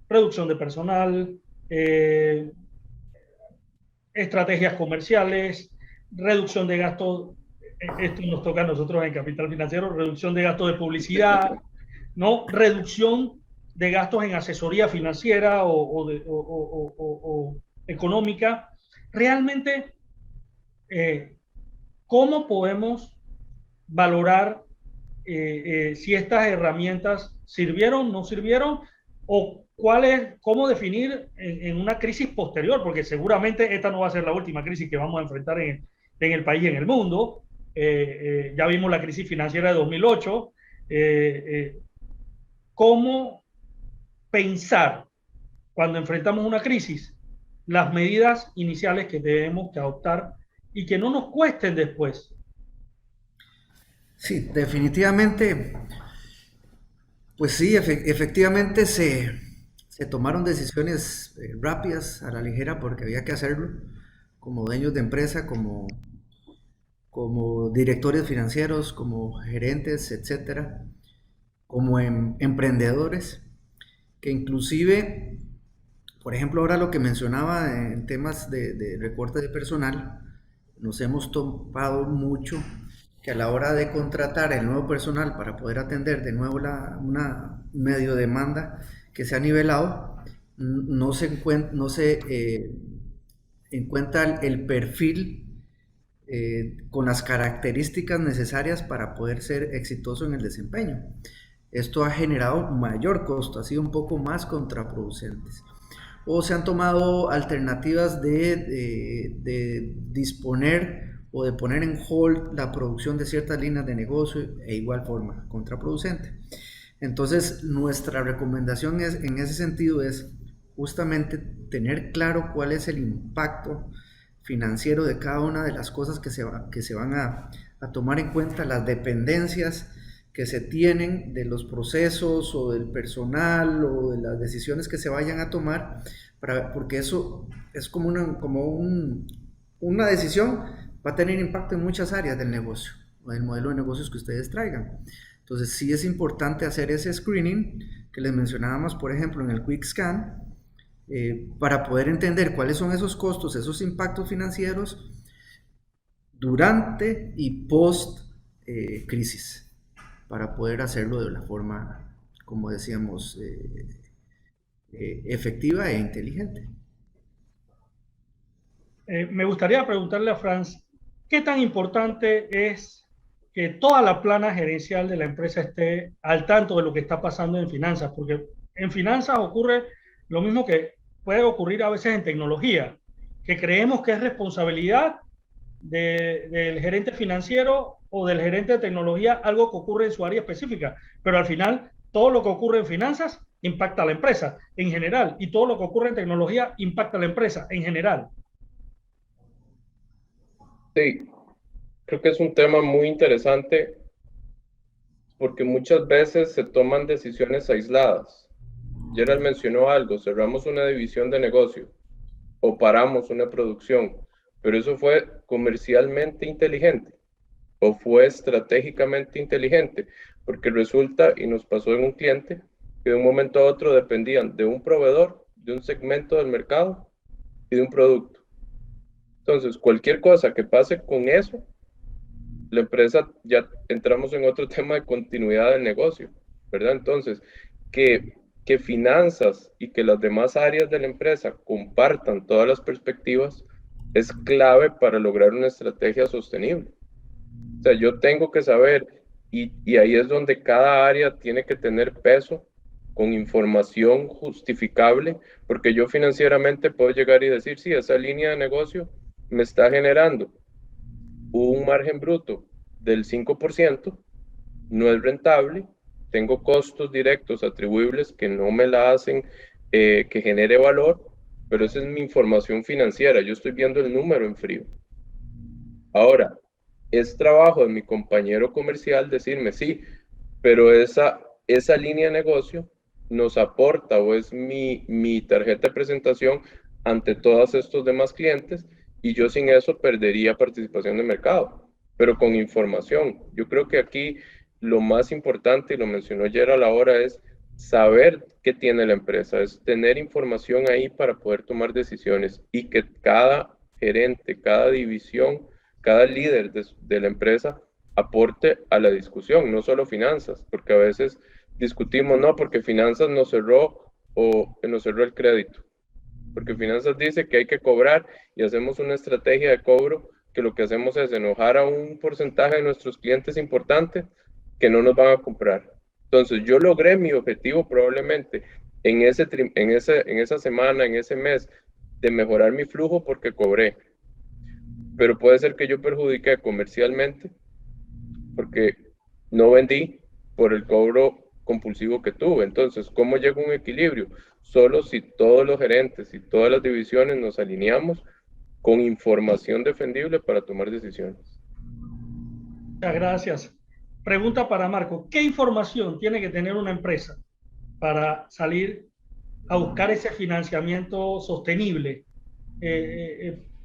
Reducción de personal, estrategias comerciales, reducción de gastos, esto nos toca a nosotros en Capital Financiero, reducción de gastos de publicidad, ¿no? Reducción de gastos en asesoría financiera o económica. Realmente, ¿cómo podemos valorar si estas herramientas sirvieron, no sirvieron, o cómo definir en una crisis posterior? Porque seguramente esta no va a ser la última crisis que vamos a enfrentar en el país y en el mundo. Ya vimos la crisis financiera de 2008. ¿Cómo pensar cuando enfrentamos una crisis las medidas iniciales que debemos que adoptar y que no nos cuesten después? Sí, definitivamente, pues sí, efectivamente se tomaron decisiones rápidas a la ligera porque había que hacerlo, como dueños de empresa, como directores financieros, como gerentes, etcétera, como emprendedores, que inclusive, por ejemplo, ahora lo que mencionaba en temas de recorte de personal, nos hemos topado mucho que a la hora de contratar el nuevo personal para poder atender de nuevo una medio demanda que se ha nivelado, no se encuentra el perfil con las características necesarias para poder ser exitoso en el desempeño. Esto ha generado mayor costo, ha sido un poco más contraproducente. O se han tomado alternativas de disponer o de poner en hold la producción de ciertas líneas de negocio e igual forma contraproducente. Entonces, nuestra recomendación en ese sentido es justamente tener claro cuál es el impacto financiero de cada una de las cosas que se van a tomar en cuenta, las dependencias que se tienen de los procesos o del personal o de las decisiones que se vayan a tomar, porque eso es como una decisión, va a tener impacto en muchas áreas del negocio o del modelo de negocios que ustedes traigan. Entonces sí es importante hacer ese screening que les mencionábamos, por ejemplo, en el Quick Scan, para poder entender cuáles son esos costos, esos impactos financieros durante y post crisis, para poder hacerlo de la forma, como decíamos, efectiva e inteligente. Me gustaría preguntarle a Franz, ¿qué tan importante es que toda la plana gerencial de la empresa esté al tanto de lo que está pasando en finanzas? Porque en finanzas ocurre lo mismo que puede ocurrir a veces en tecnología, que creemos que es responsabilidad del gerente financiero o del gerente de tecnología algo que ocurre en su área específica, pero al final todo lo que ocurre en finanzas impacta a la empresa en general y todo lo que ocurre en tecnología impacta a la empresa en general. Sí, creo que es un tema muy interesante porque muchas veces se toman decisiones aisladas. Gerald mencionó algo, cerramos una división de negocio o paramos una producción, pero eso fue comercialmente inteligente o fue estratégicamente inteligente, porque resulta, y nos pasó en un cliente, que de un momento a otro dependían de un proveedor, de un segmento del mercado y de un producto. Entonces, cualquier cosa que pase con eso, la empresa, ya entramos en otro tema de continuidad del negocio, ¿verdad? Entonces, que finanzas y que las demás áreas de la empresa compartan todas las perspectivas es clave para lograr una estrategia sostenible. O sea, yo tengo que saber, y ahí es donde cada área tiene que tener peso con información justificable, porque yo financieramente puedo llegar y decir, sí, esa línea de negocio me está generando un margen bruto del 5%, no es rentable, tengo costos directos atribuibles que no me la hacen que genere valor, pero esa es mi información financiera, yo estoy viendo el número en frío. Ahora, es trabajo de mi compañero comercial decirme, sí, pero esa línea de negocio nos aporta o es mi tarjeta de presentación ante todos estos demás clientes y yo sin eso perdería participación de mercado, pero con información. Yo creo que aquí lo más importante, y lo mencionó ayer a la hora, es saber qué tiene la empresa, es tener información ahí para poder tomar decisiones y que cada gerente, cada división, cada líder de la empresa aporte a la discusión, no solo finanzas, porque a veces discutimos, no, porque finanzas nos cerró o nos cerró el crédito, porque finanzas dice que hay que cobrar y hacemos una estrategia de cobro que lo que hacemos es enojar a un porcentaje de nuestros clientes importantes que no nos van a comprar. Entonces yo logré mi objetivo probablemente en esa semana, en ese mes, de mejorar mi flujo porque cobré. Pero puede ser que yo perjudiqué comercialmente porque no vendí por el cobro compulsivo que tuve. Entonces, ¿cómo llega un equilibrio? Solo si todos los gerentes y todas las divisiones nos alineamos con información defendible para tomar decisiones. Muchas gracias. Pregunta para Marco. ¿Qué información tiene que tener una empresa para salir a buscar ese financiamiento sostenible?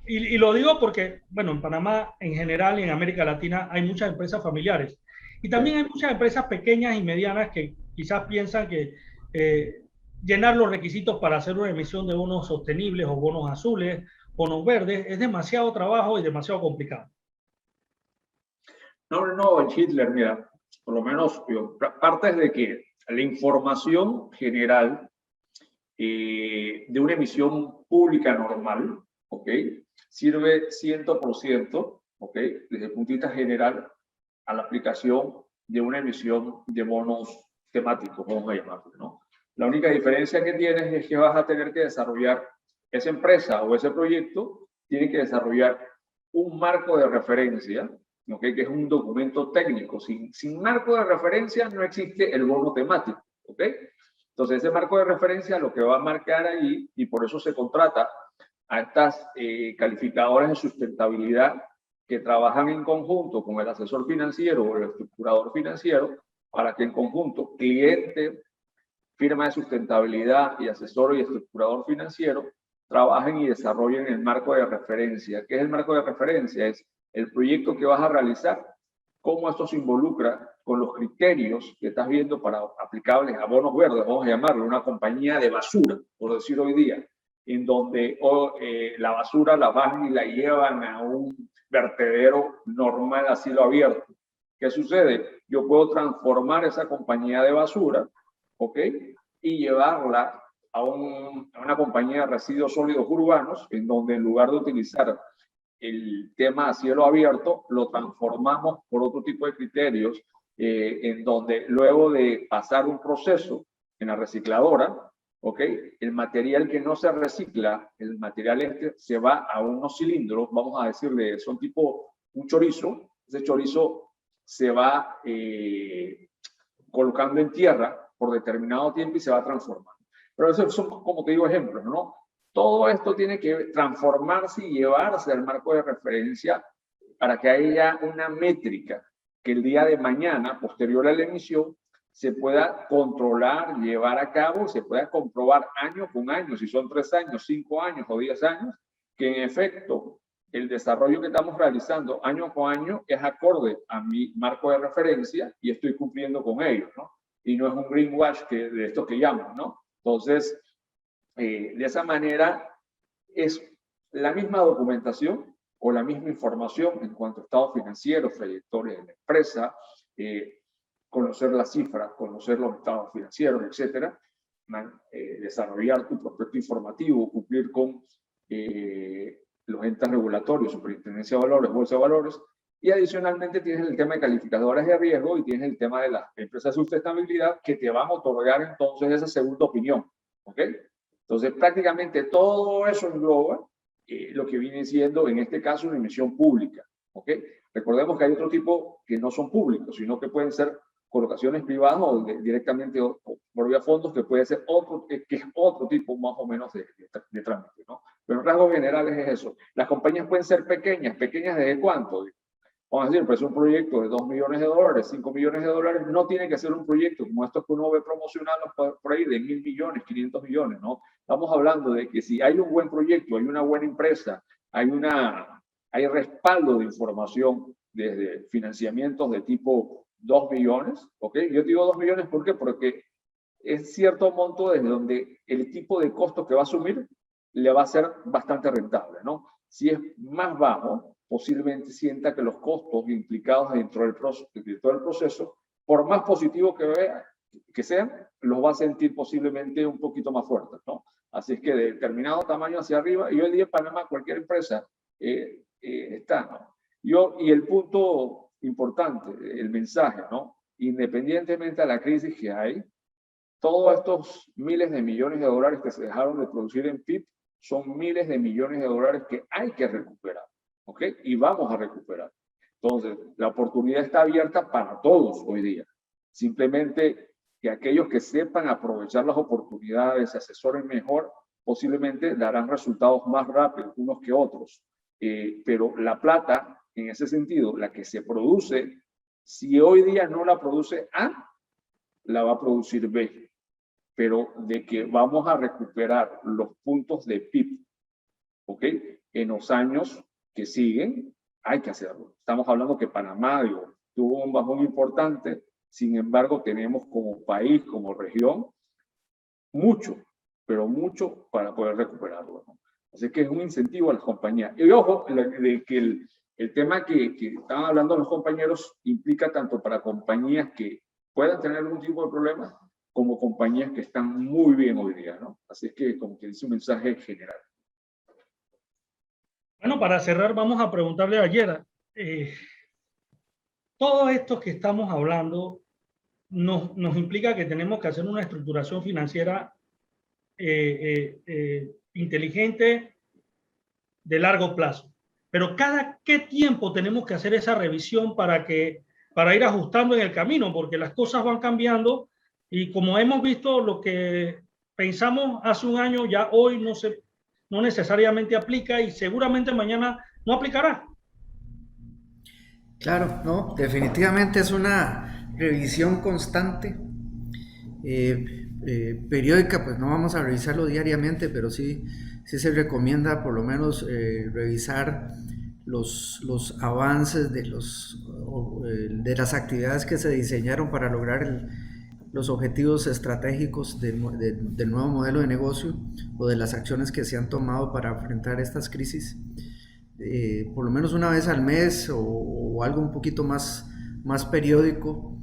Y lo digo porque, bueno, en Panamá en general y en América Latina hay muchas empresas familiares. Y también hay muchas empresas pequeñas y medianas que quizás piensan que llenar los requisitos para hacer una emisión de bonos sostenibles o bonos azules, bonos verdes, es demasiado trabajo y demasiado complicado. No, Hitler, mira, por lo menos partes de que la información general de una emisión pública normal, ¿ok? Sirve 100%, ¿ok? Desde el punto de vista general a la aplicación de una emisión de bonos temáticos, vamos a llamarlo, ¿no? La única diferencia que tienes es que vas a tener que desarrollar, esa empresa o ese proyecto tiene que desarrollar un marco de referencia, ¿okay? Que es un documento técnico. Sin marco de referencia no existe el bono temático, ¿ok? Entonces, ese marco de referencia lo que va a marcar ahí, y por eso se contrata a estas calificadoras de sustentabilidad que trabajan en conjunto con el asesor financiero o el estructurador financiero, para que en conjunto cliente, firma de sustentabilidad y asesor y estructurador financiero trabajen y desarrollen el marco de referencia. ¿Qué es el marco de referencia? Es el proyecto que vas a realizar, cómo esto se involucra con los criterios que estás viendo para aplicables a bonos verdes, vamos a llamarlo, una compañía de basura, por decir hoy día, en donde la basura la bajan y la llevan a un vertedero normal a cielo abierto. ¿Qué sucede? Yo puedo transformar esa compañía de basura, ¿ok? Y llevarla a una compañía de residuos sólidos urbanos, en donde en lugar de utilizar el tema a cielo abierto, lo transformamos por otro tipo de criterios, en donde luego de pasar un proceso en la recicladora, ¿ok? El material que no se recicla, el material este, se va a unos cilindros, vamos a decirle, son tipo un chorizo. Ese chorizo se va colocando en tierra por determinado tiempo y se va transformando. Pero esos son, como te digo, ejemplos, ¿no? Todo esto tiene que transformarse y llevarse al marco de referencia para que haya una métrica que el día de mañana, posterior a la emisión, se pueda controlar, llevar a cabo, se pueda comprobar año con año, si son 3 años, 5 años o 10 años, que en efecto el desarrollo que estamos realizando año con año es acorde a mi marco de referencia y estoy cumpliendo con ellos, ¿no? Y no es un greenwash de esto que llaman, ¿no? Entonces, de esa manera es la misma documentación o la misma información en cuanto a estado financiero, trayectoria de la empresa, conocer las cifras, conocer los estados financieros, etcétera, desarrollar tu prospecto informativo, cumplir con los entes regulatorios, Superintendencia de Valores, Bolsa de Valores, y adicionalmente tienes el tema de calificadoras de riesgo y tienes el tema de las empresas de sustentabilidad que te van a otorgar entonces esa segunda opinión, ¿ok? Entonces prácticamente todo eso engloba lo que viene siendo en este caso una emisión pública, ¿ok? Recordemos que hay otro tipo que no son públicos, sino que pueden ser colocaciones privadas o directamente por vía fondos, que puede ser otro, que es otro tipo más o menos de trámite, ¿no? Pero en rasgos generales es eso. Las compañías pueden ser pequeñas ¿desde cuánto? Vamos a decir, pues un proyecto de $2 millones, $5 millones, no tiene que ser un proyecto como estos que uno ve promocionados por ahí de 1.000 millones, 500 millones, ¿no? Estamos hablando de que si hay un buen proyecto, hay una buena empresa, hay respaldo de información desde financiamientos de tipo 2 millones, ¿ok? Yo digo 2 millones, ¿por qué? Porque es cierto monto desde donde el tipo de costo que va a asumir le va a ser bastante rentable, ¿no? Si es más bajo, posiblemente sienta que los costos implicados dentro del proceso, por más positivo que sean, los va a sentir posiblemente un poquito más fuertes, ¿no? Así es que de determinado tamaño hacia arriba, y hoy día en Panamá cualquier empresa está, ¿no? Y el punto importante, el mensaje, ¿no? Independientemente de la crisis que hay, todos estos miles de millones de dólares que se dejaron de producir en PIB son miles de millones de dólares que hay que recuperar, ¿ok? Y vamos a recuperar. Entonces, la oportunidad está abierta para todos hoy día. Simplemente que aquellos que sepan aprovechar las oportunidades, se asesoren mejor, posiblemente darán resultados más rápidos unos que otros. Pero la plata, en ese sentido, la que se produce, si hoy día no la produce A, la va a producir B. Pero de que vamos a recuperar los puntos de PIB, ¿ok? En los años que siguen, hay que hacerlo. Estamos hablando que Panamá, tuvo un bajón importante, sin embargo, tenemos como país, como región, mucho, pero mucho para poder recuperarlo, ¿no? Así que es un incentivo a las compañías. Y ojo, de que el tema que estaban hablando los compañeros implica tanto para compañías que puedan tener algún tipo de problema, como compañías que están muy bien hoy día, ¿no? Así es que, como que dice un mensaje general. Bueno, para cerrar, vamos a preguntarle a Yera. Todo esto que estamos hablando nos implica que tenemos que hacer una estructuración financiera inteligente de largo plazo. Pero ¿cada qué tiempo tenemos que hacer esa revisión para ir ajustando en el camino? Porque las cosas van cambiando y como hemos visto, lo que pensamos hace un año ya hoy no necesariamente aplica y seguramente mañana no aplicará. Claro, no, definitivamente es una revisión constante, periódica, pues no vamos a revisarlo diariamente, pero sí se recomienda por lo menos revisar los avances de las actividades que se diseñaron para lograr los objetivos estratégicos del nuevo modelo de negocio o de las acciones que se han tomado para enfrentar estas crisis. Por lo menos una vez al mes o algo un poquito más periódico.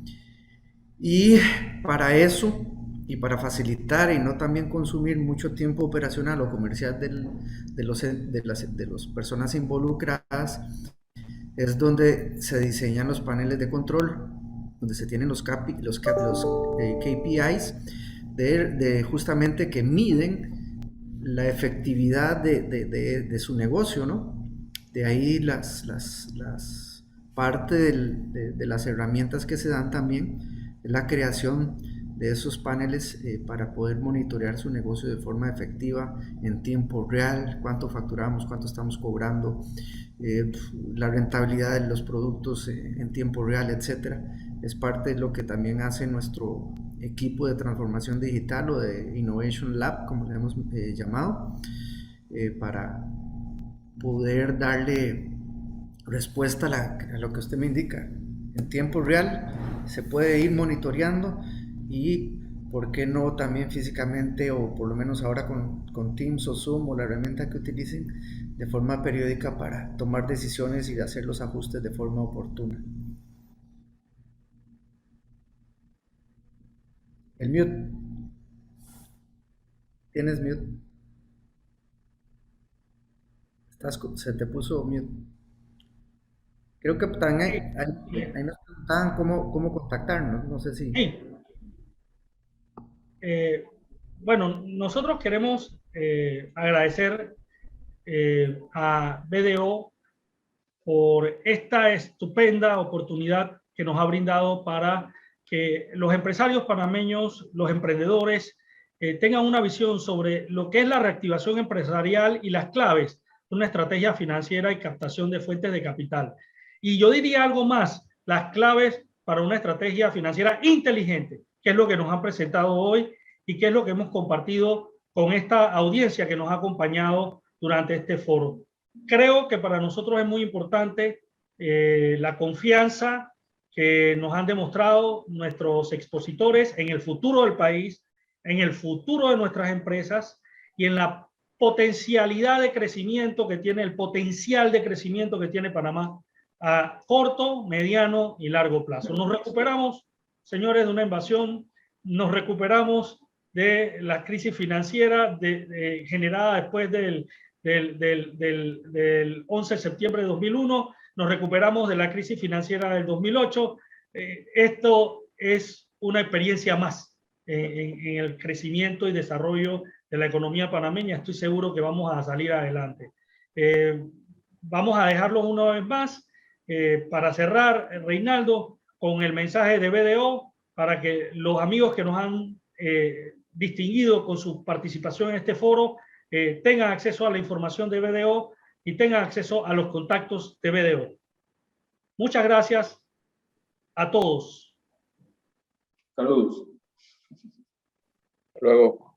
Y para eso, y para facilitar y no también consumir mucho tiempo operacional o comercial de las personas involucradas, es donde se diseñan los paneles de control, donde se tienen los KPIs de justamente que miden la efectividad de su negocio, ¿no? De ahí parte de las herramientas que se dan también es la creación de esos paneles para poder monitorear su negocio de forma efectiva en tiempo real, cuánto facturamos, cuánto estamos cobrando, la rentabilidad de los productos en tiempo real, etcétera. Es parte de lo que también hace nuestro equipo de transformación digital o de Innovation Lab, como le hemos llamado, para poder darle respuesta a lo que usted me indica. En tiempo real se puede ir monitoreando y, ¿por qué no también físicamente o por lo menos ahora con Teams o Zoom o la herramienta que utilicen de forma periódica para tomar decisiones y hacer los ajustes de forma oportuna? El mute. ¿Tienes mute? Se te puso mute. Creo que también ahí nos preguntaban cómo contactarnos, no sé si... Sí. Bueno, nosotros queremos agradecer a BDO por esta estupenda oportunidad que nos ha brindado para que los empresarios panameños, los emprendedores, tengan una visión sobre lo que es la reactivación empresarial y las claves de una estrategia financiera y captación de fuentes de capital. Y yo diría algo más, las claves para una estrategia financiera inteligente, que es lo que nos han presentado hoy y que es lo que hemos compartido con esta audiencia que nos ha acompañado durante este foro. Creo que para nosotros es muy importante la confianza que nos han demostrado nuestros expositores en el futuro del país, en el futuro de nuestras empresas y en la potencialidad de crecimiento que tiene, el potencial de crecimiento que tiene Panamá a corto, mediano y largo plazo. Nos recuperamos, señores, de una invasión, nos recuperamos de la crisis financiera generada después del 11 de septiembre de 2001, nos recuperamos de la crisis financiera del 2008. Esto es una experiencia más en el crecimiento y desarrollo de la economía panameña. Estoy seguro que vamos a salir adelante. Vamos a dejarlo una vez más para cerrar, Reinaldo, con el mensaje de BDO para que los amigos que nos han distinguido con su participación en este foro tengan acceso a la información de BDO y tengan acceso a los contactos de BDO. Muchas gracias a todos. Saludos. Luego.